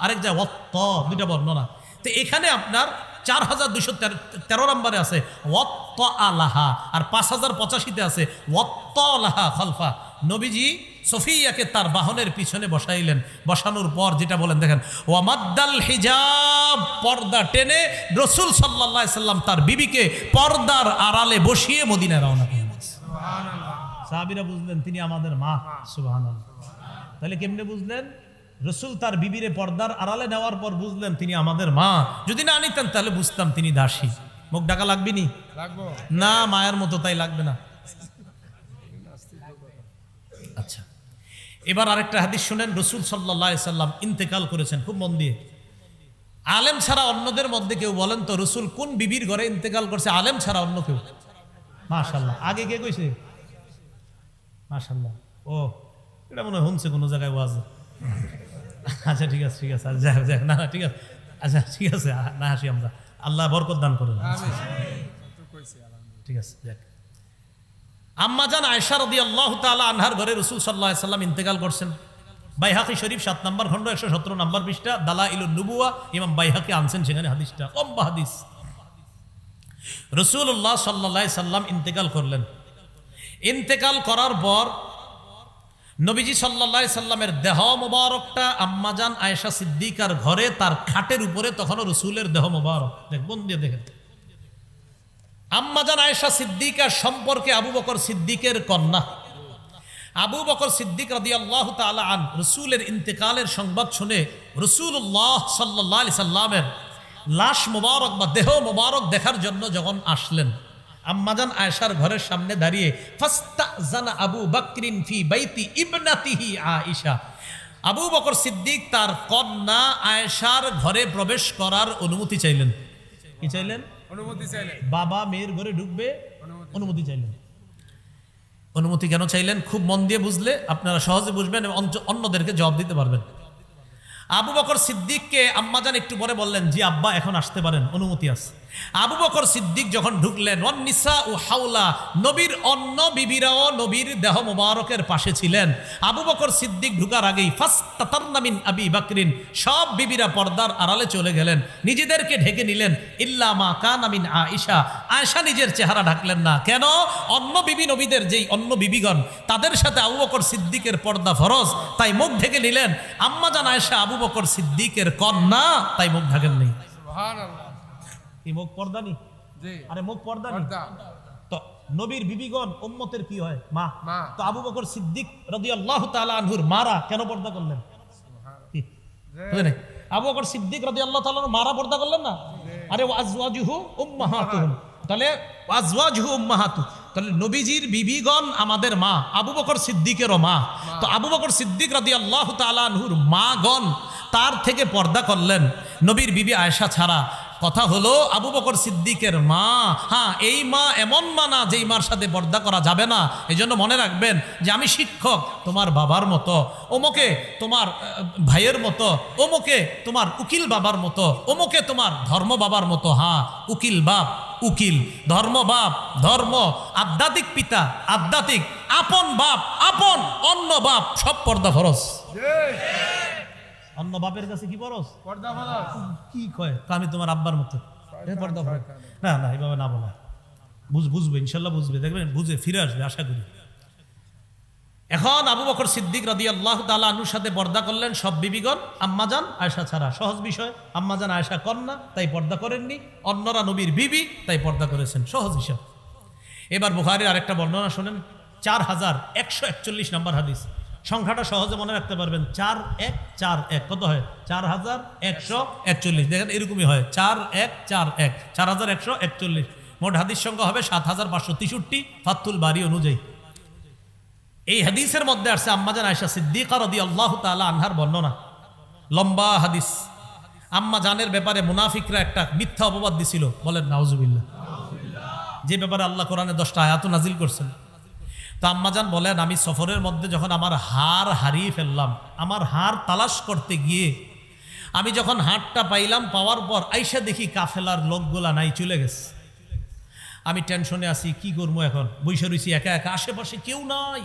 Speaker 1: আরেক যায় ওয়াত্তা, দুইটা বর্ণনা। তো এখানে আপনার 4213 নম্বরে আছে ওয়াত্তা আলাহা, আর 5085-তে আছে ওয়াত্তা লাহা খালফা। নবীজি সফিয়াকে তার বাহনের পিছনে বসাইলেন। বসানোর পর যেটা বলেন দেখেন, ওয়ামাদ্দাল হিজাব, পর্দা টেনে রাসূল সাল্লাল্লাহু আলাইহি সাল্লাম তার বিবিকে পর্দার আড়ালে বসিয়ে মদিনায় রওনা করলেন। সুবহানাল্লাহ। সাহাবীরা বুঝলেন তিনি আমাদের মা। সুবহানাল্লাহ। তাহলে কেমনে বুঝলেন? রসুল তার বিবিরে পর্দার আড়ালে নেওয়ার পর বুঝলেন তিনি আমাদের মা। যদি না নিতেন তাহলে বুঝতাম তিনি দাসী। মুখ ঢাকা লাগবে নি? না, মায়ের মতো তাই লাগবে না। আচ্ছা, এবার আরেকটা হাদিস শুনেন। রসুল সাল্লাল্লাহু আলাইহি সাল্লাম ইন্তেকাল করেছেন, খুব মন দিয়ে। আলেম ছাড়া অন্যদের মধ্যে কেউ বলেন তো রসুল কোন বিবির ঘরে ইন্তেকাল করছে? আলেম ছাড়া অন্য কেউ? মাশাআল্লাহ। আগে কে কইছে? মাশাআল্লাহ। ও, এটা মনে হয় শুনছে কোনো জায়গায় ওয়াজে। আচ্ছা ঠিক আছে, ঠিক আছে, যাক না ঠিক আছে, আচ্ছা ঠিক আছে, না হাসি আমরা, আল্লাহ বরকত দান করুন। ঠিক আছে, যাক। আম্মা জান আয়েশা রাদিয়াল্লাহু তাআলা আনহার ঘরে রাসূল সাল্লাল্লাহু আলাইহি সাল্লাম ইন্তেকাল করছেন। বাইহাকি শরীফ 7 নম্বর খণ্ড 117 নম্বর পৃষ্ঠা, দালাইলুন নবুওয়া, ইমাম বাইহাকি আনছেন সেখানে হাদিসটা, লম্বা হাদিস। রাসূলুল্লাহ সাল্লাল্লাহু আলাইহি সাল্লাম ইন্তেকাল করলেন। ইন্তেকাল করার পর নবীজি সাল্লাল্লাহু আলাইহি সাল্লামের দেহ মোবারকটা আম্মাজান আয়েশা সিদ্দিকার ঘরে তার খাটের উপরে, তখনও রসুলের দেহ মোবারক, দেখুন দিয়ে দেখেন। আম্মাজান আয়েশা সিদ্দিকার সম্পর্কে আবু বকর সিদ্দিকের কন্যা আবু বকর সিদ্দিক রাদিয়াল্লাহু তাআলা আন রসুলের ইন্তেকালের সংবাদ শুনে রসুল্লাহ সাল্লাল্লাহু আলাইহি সাল্লামের লাশ মোবারক বা দেহ মোবারক দেখার জন্য যখন আসলেন, আম্মাজান আয়েশার ঘরের সামনে দাঁড়িয়ে ফাস্তাজানা আবু বকরিন ফি বাইতি ইবনাতিহি আয়েশা, আবু বকর সিদ্দিক তার কন্যা আয়েশার ঘরে প্রবেশ করার অনুমতি চাইলেন। কি চাইলেন?
Speaker 2: অনুমতি চাইলেন।
Speaker 1: বাবা মেয়ের ঘরে ঢুকবে, অনুমতি চাইলেন। অনুমতি কেন চাইলেন? খুব মন দিয়ে বুঝলে আপনারা সহজে বুঝবেন এবং অন্যদেরকে জবাব দিতে পারবেন। আবু বকর সিদ্দিককে আম্মাজান একটু পরে বললেন, জি আব্বা এখন আসতে পারেন, অনুমতি আছে। আবু বকর সিদ্দিক যখন ঢুকলেন, ওয়ান্নিসা ও হাওলা, নবীর অন্য বিবিরাও নবীর দেহ মোবারকের পাশে ছিলেন। আবু বকর সিদ্দিক ঢুকার আগেই ফাস্তাতারনা মিন আবি বকরিন, সব বিবিরা পর্দার আড়ালে চলে গেলেন, নিজেদেরকে ঢেকে নিলেন। ইল্লা মা কানা মিন আয়েশা, আয়েশা নিজের চেহারা ঢাকলেন না। কেন? অন্য বিবি নবীদের যেই অন্য বিবিগণ, তাদের সাথে আবু বকর সিদ্দিকের পর্দা ফরজ, তাই মুখ ঢেকে নিলেন। আম্মাজান আয়েশা আবু বকর সিদ্দিকের কন্যা, তাই মুখ ঢাকেন নেই।
Speaker 2: সুবহানাল্লাহ।
Speaker 1: এই মুখ পর্দা নি?
Speaker 2: জি।
Speaker 1: আরে মুখ পর্দা নি।
Speaker 2: পর্দা।
Speaker 1: তো নবীর বিবিগণ উম্মতের কি হয়? মা।
Speaker 2: মা।
Speaker 1: তো আবু বকর সিদ্দিক রাদিয়াল্লাহু তাআলা আনহুর মারা কেন পর্দা করলেন? কি? বুঝলেন? আবু বকর সিদ্দিক রাদিয়াল্লাহু তাআলা আনহু মারা পর্দা করলেন না? আরে ওয়াজওয়াজুহু উম্মাহাতুহুম, তাহলে ওয়াজওয়াজুহু উম্মাহাতু, তাহলে নবীজির বিবিগণ আমাদের মা, আবু বকর সিদ্দিকেরও মা। তো আবু বকর সিদ্দিক রাদিয়াল্লাহু তাআলা আনহুর মাগণ তার থেকে পর্দা করলেন, নবীর বিবি আয়েশা ছাড়া। কথা হলো আবু বকর সিদ্দিকের মা, হ্যাঁ এই মা এমন মা না যেই মার সাথে পর্দা করা যাবে না। এই জন্য মনে রাখবেন যে আমি শিক্ষক তোমার বাবার মতো, ওমকে তোমার ভাইয়ের মতো, ওমকে তোমার উকিল বাবার মতো, ওমকে তোমার ধর্ম বাবার মতো। হ্যাঁ, উকিল বাপ উকিল, ধর্ম বাপ ধর্ম, আধ্যাত্মিক পিতা আধ্যাত্মিক, আপন বাপ আপন, অন্য বাপ, সব পর্দা ফরজ। অন্য বাপের কাছে কি ফরজ?
Speaker 2: পর্দা ফরজ।
Speaker 1: কি কয়? আমি তোমার আব্বার মতো, পর্দা ফরজ। না না, এইভাবে না বলা, বুঝবে ইনশাল্লাহ, বুঝবে, দেখবেন বুঝে ফিরে আসবে আশা করি। এখন আবু বকর সিদ্দিক রাদিয়াল্লাহু তাআলা আনহুর সাথে পর্দা করলেন সব বিবিগণ, আম্মাজান আয়েশা ছাড়া। সহজ বিষয়, আম্মাজান আয়েশা কন্যা তাই পর্দা করেননি, অন্যরা নবীর বিবি তাই পর্দা করেছেন, সহজ হিসাব। এবার বুখারীর আরেকটা বর্ণনা শোনেন, 4141 নম্বর হাদিস। সংখ্যাটা সহজে মনে রাখতে পারবেন, 4141 কত হয়? 4141। দেখেন এরকমই হয়, 4141, 4141। মোট হাদিস সংখ্যা হবে 7563 ফাতুল বারী অনুযায়ী। এই হাদিসের মধ্যে আসছে আম্মাজান আয়েশা সিদ্দিকা রাদিয়াল্লাহু তাআলা আনহার বর্ণনা, লম্বা হাদিস। আম্মা জানের ব্যাপারে মুনাফিকরা একটা মিথ্যা অপবাদ দিছিল, বলেন নাউজুবিল্লাহ, যে ব্যাপারে আল্লাহ কোরআনে 10টা আয়াত নাজিল করছেন। তো আম্মাজান বলেন, আমি সফরের মধ্যে যখন আমার হার হারিয়ে ফেললাম, আমার হার তালাশ করতে গিয়ে আমি যখন হারটা পাইলাম, পাওয়ার পর আইসা দেখি কাফেলার লোকগুলা নাই, চলে গেছে। আমি টেনশনে আছি, কি করবো এখন, বইসা রইছি একা একা, আশেপাশে কেউ নাই।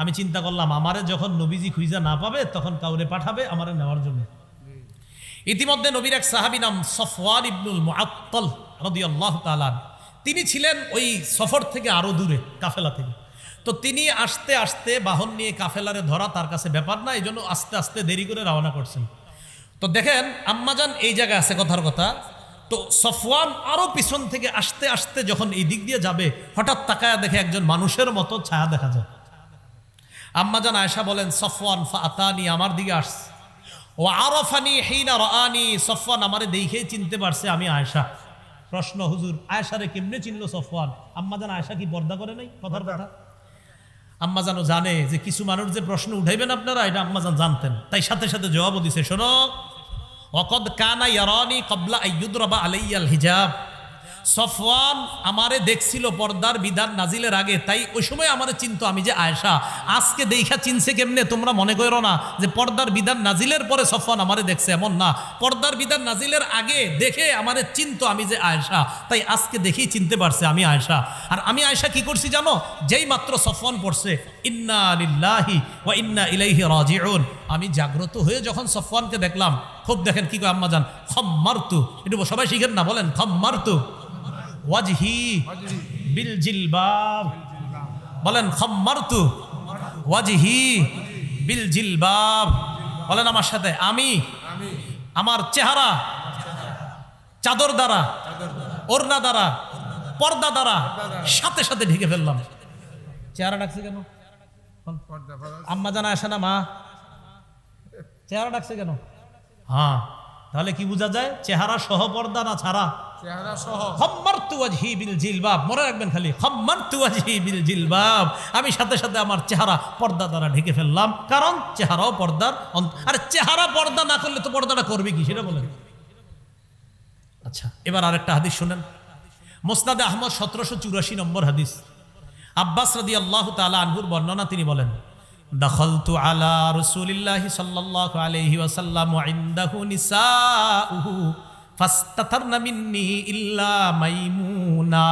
Speaker 1: আমি চিন্তা করলাম, আমারে যখন নবীজি খুঁজা না পাবে তখন কাউরে পাঠাবে আমারে নেওয়ার জন্য। ইতিমধ্যে নবীর এক সাহাবী নাম সফওয়ান ইবনুল মুআত্তাল রাদিয়াল্লাহু তাআলা, তিনি ছিলেন ওই সফর থেকে আরো দূরে, কাফেলা থেকে। তো তিনি আস্তে আস্তে বাহন নিয়ে কাফেলারে ধরা তার কাছে ব্যাপার না, এই জন্য আস্তে আস্তে দেরি করে রওনা করছেন। তো দেখেন আম্মাজান এই জায়গায় আছে, কথার কথা। তো সফওয়ান আরো পিছন থেকে আস্তে আস্তে যখন এই দিক দিয়ে যাবে, হঠাৎ তাকায়া দেখে একজন মানুষের মতো ছায়া দেখা যায়। আম্মাজান আয়েশা বলেন, সফওয়ান ফাআতানি, আমার দিকে আসছে। ও আরাফানি হিনা রাআনি, সফওয়ান আমারে দেখেই চিনতে পারছে আমি আয়েশা। প্রশ্ন, হুজুর আয়েশারে কেমনে চিনলো সফওয়ান? আম্মাজান আয়েশা কি পর্দা করে নাই? কথার কথা। আম্মাজানও জানে যে কিছু মানুষ যে প্রশ্ন উঠাইবেন আপনারা, এটা আম্মাজান জানতেন, তাই সাথে সাথে জবাবও দিছে, শোনো, ওয়াকাদ কানা ইয়ারানি ক্বাবলা আইয়ুদরাবা আলাইয়াল হিজাব। সফওয়ান আমারে দেখছিল পর্দার বিধান নাজিলের আগে, তাই ওই সময় আমারে চিনতো আমি যে আয়েশা। আজকে দেখা চিনছে কেমনে তোমরা মনে করো না যে পর্দার বিধান নাজিলের পরে সফওয়ান আমারে দেখছে, এমন না। পর্দার বিধান নাজিলের আগে দেখে আমারে চিনতো আমি যে আয়েশা, তাই আজকে দেখেই চিনতে পারছে আমি আয়েশা। আর আমি আয়েশা কি করছি জানো? যেই মাত্র সফওয়ান পড়ছে ইন্না লিল্লাহি ওয়া ইন্না ইলাইহি রাজিউন, আমি জাগ্রত হয়ে যখন সফওয়ানকে দেখলাম, খুব দেখেন কি কয় আম্মাজান, খাম্মারতু, একটু সবাই শিখেন না, বলেন খাম্মারতু ওয়াজহি বিল জিলবাব বলেন খাম্মারতু ওয়াজহি বিল জিলবাব, বলেন আমার সাথে, আমি আমার চেহারা চাদর দ্বারা, ওড়না দ্বারা, পর্দা দ্বারা সাথে সাথে ঢেকে ফেললাম। চেহারা ডাকছে কেন?
Speaker 2: পর্দা ফরজ।
Speaker 1: আম্মা জানা আসে না মা? চেহারা ডাকছে কেন? হ্যাঁ, তাহলে কি বোঝা যায়? চেহারা সহ পর্দা না ছাড়া?
Speaker 2: চেহারা সহ।
Speaker 1: খাম্মারতু ওয়াজহি বিল জিলবাব, মনে রাখবেন খালি খাম্মারতু ওয়াজহি বিল জিলবাব, আমি সাথে সাথে আমার চেহারা পর্দা দ্বারা ঢেকে ফেললাম, কারণ চেহারাও পর্দার আরে চেহারা পর্দা না করলে তো পর্দাটা করবে কি সেটা বলেন। আচ্ছা, এবার আরেকটা হাদিস শুনেন, মুসনাদে আহমদ 1784 নম্বর হাদিস। আব্বাস রাদিয়াল্লাহু তাআলা আনহুর বর্ণনা, তিনি বলেন, দাখালতু আলা রাসূলিল্লাহি সাল্লাল্লাহু আলাইহি ওয়াসাল্লাম ওয়া ইনদাহু নিসাউহু ফাস্তাতারনা মিন্নি ইল্লা মাইমুনা।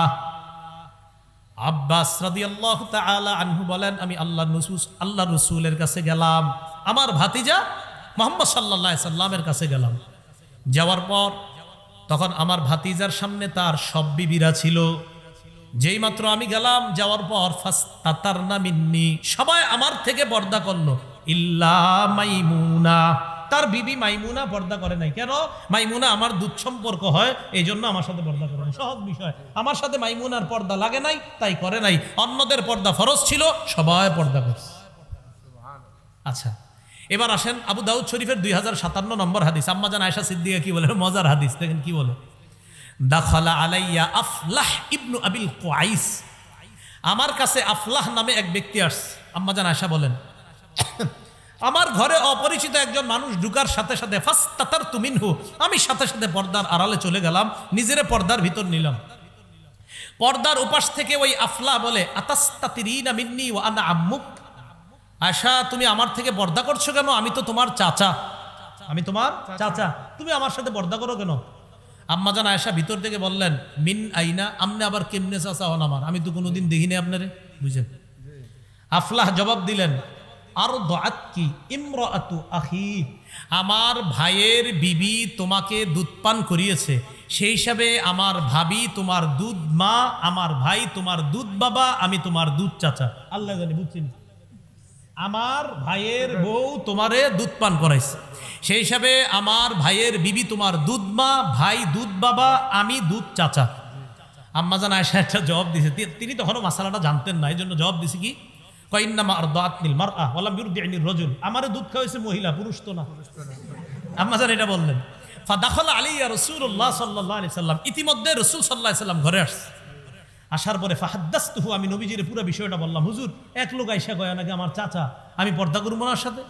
Speaker 1: আব্বাস রাদিয়াল্লাহু তাআলা আনহু বলেন, আমি আল্লাহর রাসূলের কাছে গেলাম, আমার ভাতিজা মুহাম্মদ সাল্লাল্লাহু আলাইহি সাল্লামের কাছে গেলাম। যাওয়ার পর তখন আমার ভাতিজার সামনে তার সব বিবিরা ছিল। যেই মাত্র আমি গেলাম, যাওয়ার পর ফাস্তাতারনা মিন্নি, সবাই আমার থেকে পর্দা করলো, ইল্লা মাইমুনা, তার বিবি মাইমুনা পর্দা করে নাই। কেন? মাইমুনা আমার দুধ সম্পর্ক হয়, এই জন্য আমার সাথে পর্দা করে নাই। সহজ বিষয়, আমার সাথে মাইমুনার পর্দা লাগে নাই, তাই করে নাই। অন্যদের পর্দা ফরজ ছিল, সবাই পর্দা করছে। আচ্ছা, এবার আসেন আবু দাউদ শরীফের 2057 নম্বর হাদিস। আম্মা জান আয়েশা সিদ্দিকা কি বলে, মজার হাদিস দেখেন কি বলে, দাখালা আলাইয়া আফলাহ ইবনু আবিল কুআইস, আমার কাছে আফলাহ নামে এক ব্যক্তি আসছে। আম্মা জান আয়েশা বলেন, আমার ঘরে অপরিচিত একজন মানুষ ঢুকার সাথে সাথে ফাস্তাতারতু মিনহু, আমি সাথে সাথে পর্দার আড়ালে চলে গেলাম, নিজেরে পর্দার ভিতর নিলাম। পর্দার উপাস থেকে ওই আফলাহ বলে, আতাস্তাতিরিনা মিন্নি ওয়া আনা আম্মুক, আয়েশা তুমি আমার থেকে পর্দা করছো কেন? আমি তো তোমার চাচা, আমি তোমার চাচা, তুমি আমার সাথে পর্দা করো কেন? আম্মা জান আয়েশা ভিতর থেকে বললেন, মিন আইনা, আমনে আবার কেমনে চাচা হন আমার? আমি তো কোনোদিন দেখিনি আপনারে, বুঝলেন? আফলাহ জবাব দিলেন, আর দাআতকি ইমরাআতু আখি, আমার ভাইয়ের বিবি তোমাকে দুধ পান করিয়েছে, সেই হিসাবে আমার ভাবি তোমার দুধ মা, আমার ভাই তোমার দুধ বাবা, আমি তোমার দুধ চাচা। আল্লাহ জানি, বুঝছেন? আমার ভাইয়ের বউ তোমারে দুধ পান করাইছে, সেই হিসাবে আমার ভাইয়ের বিবি তোমার দুধ মা, ভাই দুধ বাবা, আমি দুধ চাচা। আম্মা জান আয়েশা একটা জবাব দিয়েছে, তিনি তখনও মাসালাটা জানতেন না, এই জন্য জবাব দিয়েছে কি, কইন্নামা আরদাআতনিল মারআ ওয়া লাম ইউরদিনির রাজুল, আমারে দুধ খাওয়াইছে মহিলা, পুরুষ তো না। আম্মা জান এটা বললেন। ফাদাখালা আলাইয়া রাসূলুল্লাহ সাল্লাল্লাহু আলাইহি সাল্লাম, ইতিমধ্যে রাসূল সাল্লাল্লাহু আলাইহি সাল্লাম ঘরে আসছে। আসার পরে ফাহাদ্দাসতুহু, আমি নবীজির পুরো বিষয়টা বললাম, হুজুর এক লোক আয়েশা কয় নাকি আমার চাচা, আমি পর্দা করবো না ওর সাথে?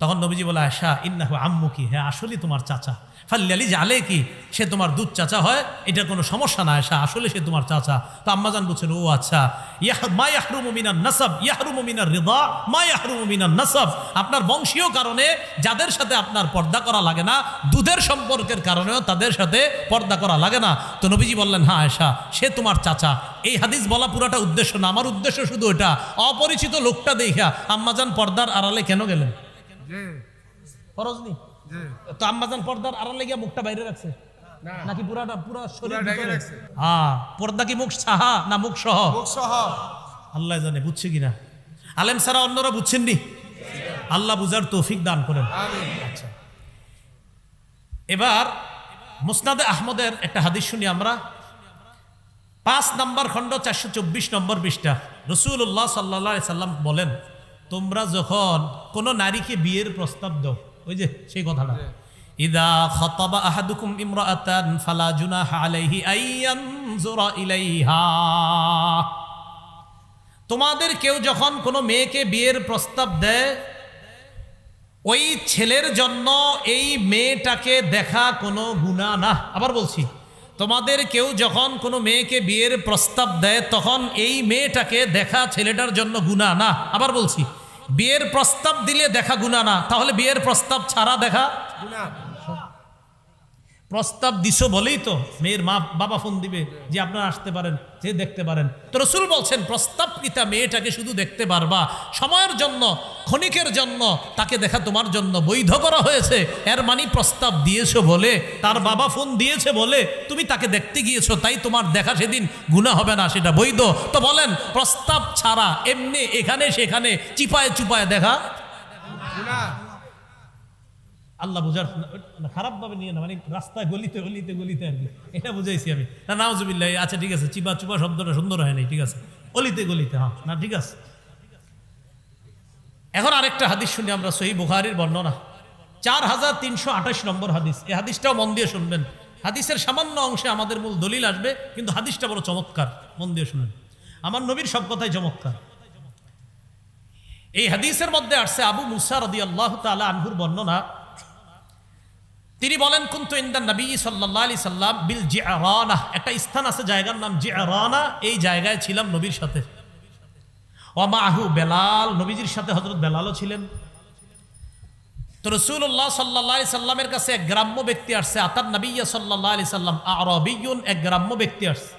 Speaker 1: তখন নবীজি বলে, আয়েশা ইন্নাহু আম্মুকি, হ্যাঁ আসলে তোমার চাচা, ফাল্যালি জালে কি, সে তোমার দুধ চাচা হয়, এটা কোনো সমস্যা না আয়েশা, আসলে সে তোমার চাচা। তো আম্মাজান বলছেন, ও আচ্ছা, মা ইয়াহরুমু মিনান নাসাব ইয়াহরুমু মিনার রিদা মা ইয়াহরুমু মিনান নাসাব, আপনার বংশীয় কারণে যাদের সাথে আপনার পর্দা করা লাগে না, দুধের সম্পর্কের কারণেও তাদের সাথে পর্দা করা লাগে না। তো নবীজি বললেন, হ্যাঁ আয়েশা, সে তোমার চাচা। এই হাদিস বলা পুরাটা উদ্দেশ্য না, আমার উদ্দেশ্য শুধু এটা, অপরিচিত লোকটা দেখা আম্মাজান পর্দার আড়ালে কেন গেলেন? ফরজ নি তো আম্মাজান পর্দার আড়ালে গিয়ে মুখটা বাইরে রাখছে নাকি পুরো শরীর ঢেকে রাখছে? হ্যাঁ, পর্দা কি মুখ সাহা না মুখ সহ?
Speaker 2: মুখ সহ।
Speaker 1: আল্লাহ জানে, বুঝছে কিনা? আলেম ছাড়া অন্যরা বুঝছেননি, আল্লাহ বুঝার তৌফিক দান করেন। আচ্ছা, এবার মুসনাদে আহমদের একটা হাদিস শুনি আমরা, 5 নম্বর খণ্ড 424 নম্বর পৃষ্ঠা। রাসূলুল্লাহ সাল্লাল্লাহু আলাইহি সাল্লাম বলেন, তোমরা যখন কোনো নারীকে বিয়ের প্রস্তাব দাও, ওই যে সেই কথাটা, ইদা খাতাবা আহাদুকুম ইমরাআতান ফালা জুনাহা আলাইহি আইয়ানজুরা ইলাইহা, তোমাদের কেউ যখন কোনো মেয়েকে বিয়ের প্রস্তাব দেয়, ওই ছেলের জন্য এই মেয়েটাকে দেখা কোনো গুনাহ না। আবার বলছি, তোমাদের কেউ যখন কোনো মেয়েকে বিয়ের প্রস্তাব দেয়, তখন এই মেয়েটাকে দেখা ছেলেটার জন্য গুনাহ না। আবার বলছি, বিয়ের প্রস্তাব দিলে দেখা গুনাহ না, তাহলে বিয়ের প্রস্তাব ছাড়া দেখা গুনাহ। প্রস্তাব দিছো বলেই তো মেয়ের মা বাবা ফোন দিবে যে আপনারা আসতে পারেন, যে দেখতে পারেন। তো রাসূল বলছেন প্রস্তাবকৃতা মেয়েটাকে শুধু দেখতে পারবা সময়ের জন্য, ক্ষণিকের জন্য, তাকে দেখা তোমার জন্য বৈধ করা হয়েছে। এর মানে প্রস্তাব দিয়েছো বলে, তার বাবা ফোন দিয়েছে বলে তুমি তাকে দেখতে গিয়েছো, তাই তোমার দেখা সেদিন গুনাহ হবে না, সেটা বৈধ। তো বলেন প্রস্তাব ছাড়া এমনি এখানে সেখানে চিপায় চুপায় দেখা আল্লাহ বুঝার খারাপ ভাবে নিয়ে না, মানে রাস্তায় গলিতে গলিতে গলিতে আর কি, এটা বুঝাইছি আমি। না নাউজুবিল্লাহ, আচ্ছা ঠিক আছে, চিপা চুপা শব্দটা সুন্দর হয় নাই, ঠিক আছে, অলিতে গলিতে, হ্যাঁ না ঠিক আছে। এখন আরেকটা হাদিস শুনি আমরা, সহিহ বুখারীর বর্ণনা 4328 নম্বর হাদিস। এই হাদিসটাও মন দিয়ে শুনবেন। হাদিসের সামান্য অংশে আমাদের মূল দলিল আসবে, কিন্তু হাদিসটা বড় চমৎকার, মন দিয়ে শুনেন। আমার নবীর সব কথাই চমৎকার। এই হাদিসের মধ্যে আসছে আবু মুসা রাদিয়াল্লাহু তাআলা আনহুর বর্ণনা। তিনি বলেন কুনতু ইনদান নবী সাল্লাল্লাহু আলাইহি সাল্লাম বিল জিআরানা, একটা স্থান আছে জায়গার নাম জিআরানা, এই জায়গায় ছিলাম নবীর সাথে। ওয়া মাহু বেলাল, নবীজির সাথে হযরত বেলালও ছিলেন। তো রাসূলুল্লাহ সাল্লাল্লাহু আলাইহি সাল্লামের কাছে এক গ্রাম্য ব্যক্তি আসছে। আতান নবী সাল্লাল্লাহু আলাইহি সাল্লাম আরাবিয়ুন, এক গ্রাম্য ব্যক্তি আসছে।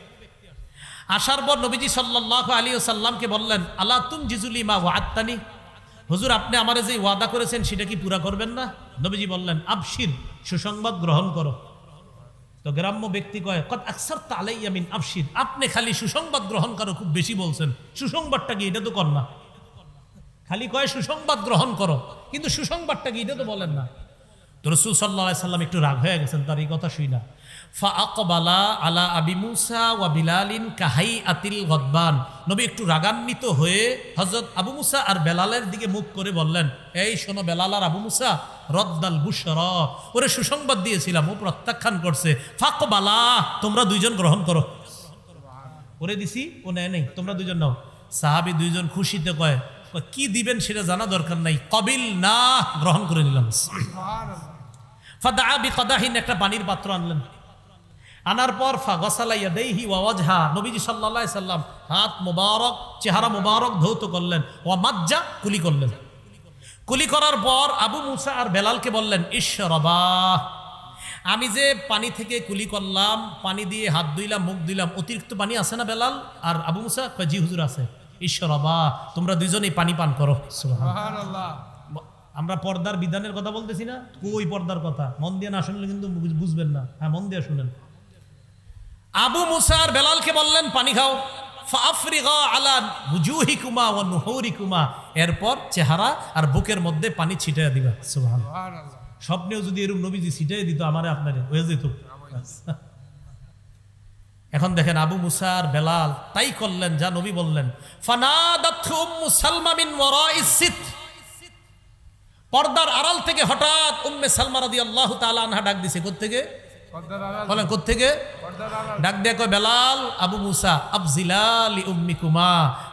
Speaker 1: আসার পর নবীজি সাল্লাল্লাহু আলাইহি সাল্লামকে বললেন আলা তুনজিজুলি মা ওয়া'আদতানি, হুজুর আপনি আমারে যে ওয়াদা করেছেন সেটা কি পুরা করবেন না? নবীজি বললেন আবশির, সুসংবাদ গ্রহণ করো। তো গ্রাম্য ব্যক্তি কয় কদ আকসারতা আলাইয়া মিন আবশির, আপনি খালি সুসংবাদ গ্রহণ করো খুব বেশি বলছেন, সুসংবাদটা কি এটা তো কর না। খালি কয় সুসংবাদ গ্রহণ করো, কিন্তু সুসংবাদটা কি এটা তো বলেন না। তো রাসূল সাল্লাল্লাহু আলাইহি সাল্লাম একটু রাগ হয়ে গেছেন তার এই কথা শুই না। ফাআকবালা আলা আবি মুসা ওয়া বিলালিন কাহাইআতিল গদবান, নবী একটু রাগান্বিত হয়ে হযরত আবু মুসা আর বেলালের দিকে মুখ করে বললেন, এই শোনো বেলাল আর আবু মুসা, রদ্দাল বুশরা, ওরে সুসংবাদ দিয়েছিলাম, ও প্রত্যাখ্যান করছে। ফাকবালা, তোমরা দুইজন গ্রহণ করো। ওরে দিছি, ও নেয় নেই, তোমরা দুইজন নাও। সাহাবী দুইজন খুশিতে কয় কি দিবেন সেটা জানা দরকার নাই, কবিল না, গ্রহণ করে নিলাম। ফাদা বিকাদাহিন, একটা পানির পাত্র আনলেন। আনার পর ফাগসালা ইয়াদাইহি ওয়া ওয়াজহা, নবীজি সাল্লাল্লাহু আলাইহি সাল্লাম হাত মোবারক, চেহারা মোবারক ধৌত করলেন। ওয়া মাজ্জা, কুলি করলেন। কুলি করার পর আবু মুসা আর বেলালকে বললেন ইশরাবা, আমি যে পানি থেকে কুলি করলাম, পানি দিয়ে হাত ধুইলাম, মুখ ধুইলাম, অতিরিক্ত পানি আছে না বেলাল আর আবু মুসা? কয় জি হুজুর আছে। ইশরাবা, তোমরা দুইজনেই পানি পান করো। সুবহানাল্লাহ। আমরা পর্দার বিধানের কথা বলতেছি না, কই পর্দার কথা, মন দিয়ে না শুনলে কিন্তু বুঝবেন না। হ্যাঁ মন দিয়ে শুনেন। আবু মুসা আর বেলালকে বললেন পানি খাও। ফাআফরিগা আলা বুজুহিকুমা ওয়া নুহুরিকুমা, এরপর চেহারা আর বুকের মধ্যে পানি ছিটাইয়া দিবা। সুবহানাল্লাহ। স্বপ্নেও যদি এরকম নবীজি ছিটাই দিত আমারে আপনারে, হয়ে যেত। এখন দেখেন আবু মুসা আর বেলাল তাই করলেন যা নবী বললেন। ফানাদাতহু উম্মু সালমা মিন ওয়ারাইস সিত, পর্দার আড়াল থেকে হঠাৎ উম্মে সালমা রাদিয়াল্লাহু তাআলা আনহা ডাক দিছে। কোত্থেকে বলেন? কোত্থেকে? ডাক দিয়ে কয় বেলাল, আবু মুসা, আবজিলালি উম্মিকুমা,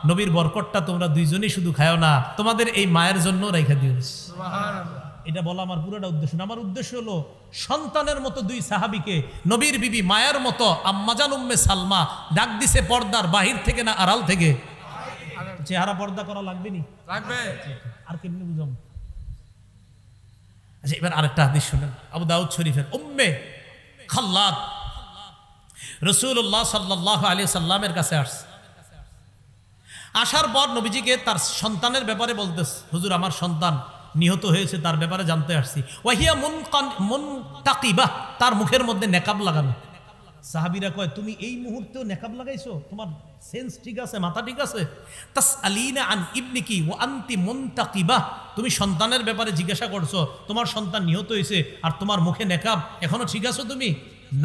Speaker 1: নবীর বরকতটা তোমরা দুইজনই শুধু খায়ও না, তোমাদের এই মায়ের জন্য রাইখা দিও। সুবহানাল্লাহ। এটা বলা আমার পুরোটা উদ্দেশ্য না। আমার উদ্দেশ্য হলো সন্তানের মতো দুই সাহাবীকে নবীর বিবি মায়ের মতো আম্মাজান উম্মে সালমা ডাক দিছে পর্দার বাহির থেকে না আড়াল থেকে? চেহারা পর্দা করা লাগবে নি? লাগবে। আর কেমনি বুঝাম? আচ্ছা এবার আরেকটা হাদিস শুনেন, আবু দাউদ শরীফের। উম্মে খাল্লাদ রাসূলুল্লাহ সাল্লাল্লাহু আলাইহি সাল্লামের কাছে আসছে। আসার পর নবীজিকে তার সন্তানের ব্যাপারে বলতেছে, হুজুর আমার সন্তান নিহত হয়েছে, তার ব্যাপারে জানতে আসছি। ওয়াহিয়া মুনতাকিবা, তার মুখের মধ্যে নেকাব লাগানো। সাহাবীরা কয় তুমি এই মুহূর্তেও নেকাব লাগাইছো? তোমার সেন্স ঠিক আছে, মাথা ঠিক আছে? তাসআলিনা আন ইবনিকি ওয়া আনতি মুনতাকিবা, তুমি সন্তানের ব্যাপারে জিজ্ঞাসা করছো, তোমার সন্তান নিহত হয়েছে আর তোমার মুখে নেকাব, এখনো ঠিক আছো তুমি?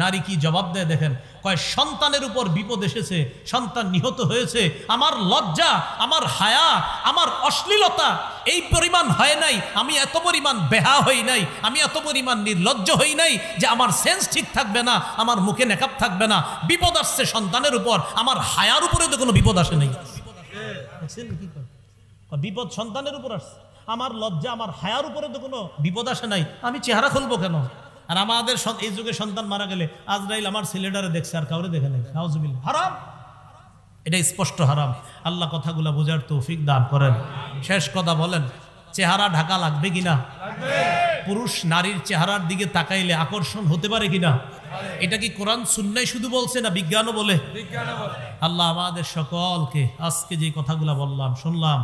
Speaker 1: নারী কি জবাব দেয় দেখেন, কয় সন্তানের উপর বিপদ এসেছে, সন্তান নিহত হয়েছে, আমার লজ্জা, আমার হায়া, আমার অশ্লীলতা এই পরিমাণ হয় নাই, আমি এত পরিমাণ বেহা হই নাই, আমি এত পরিমাণ নির্লজ্জ হই নাই যে আমার সেন্স ঠিক থাকবে না, আমার মুখে নেকাব থাকবে না। বিপদ আসছে সন্তানের উপর, আমার হায়ার উপরে তো কোনো বিপদ আসে নাই। বিপদ সন্তানের উপর আসছে, আমার লজ্জা, আমার হায়ার উপরে তো কোনো বিপদ আসে নাই, আমি চেহারা খুলবো কেন? আর আমাদের এই যুগে সন্তান মারা গেলে আজরাইল আমার ছেলেটারে দেখছে আর কাউরে দেখে নাই, নাউজুবিল্লাহ। হারাম, এটা স্পষ্ট হারাম। আল্লাহ কথাগুলো বোঝার তৌফিক দান করেন। শেষ কথা বলেন, চেহারা ঢাকা লাগবে কিনা? পুরুষ নারীর চেহারার দিকে তাকাইলে আকর্ষণ হতে পারে কিনা? এটা কি কোরআন সুন্নাহ শুধু বলছে না বিজ্ঞানও বলে? আল্লাহ আমাদের সকলকে আজকে যে কথাগুলো বললাম শুনলাম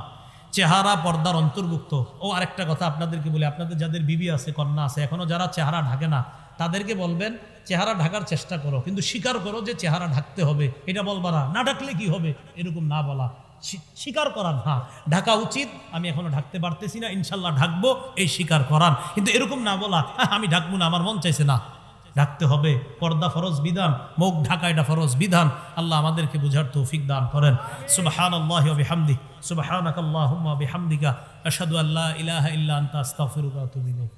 Speaker 1: চেহারা পর্দার অন্তর্ভুক্ত। ও আরেকটা কথা আপনাদেরকে বলি, আপনাদের যাদের বিবি আছে কন্যা আছে এখনো যারা চেহারা ঢাকে না তাদেরকে বলবেন চেহারা ঢাকার চেষ্টা করো, কিন্তু স্বীকার করো যে চেহারা ঢাকতে হবে। এটা বলবা না, না ঢাকলে কি হবে এরকম না বলা, স্বীকার করান হ্যাঁ ঢাকা উচিত, আমি এখনো ঢাকতে পারতেছি না, ইনশাল্লাহ ঢাকবো, এই স্বীকার করান। কিন্তু এরকম না বলা আমি ঢাকবো না, আমার মন চাইছে না। ঢাকতে হবে, পর্দা ফরজ বিধান, মুখ ঢাকা এটা ফরজ বিধান। আল্লাহ আমাদেরকে বুঝার তৌফিক দান করেন। সুবহানাল্লাহি ওয়া বিহামদিহি, সুবহানাকাল্লাহুম্মা ওয়া বিহামদিকা, আশহাদু আল্লা ইলাহা ইল্লা আনতা আস্তাগফিরুকা ওয়া আতুবু ইলাইক।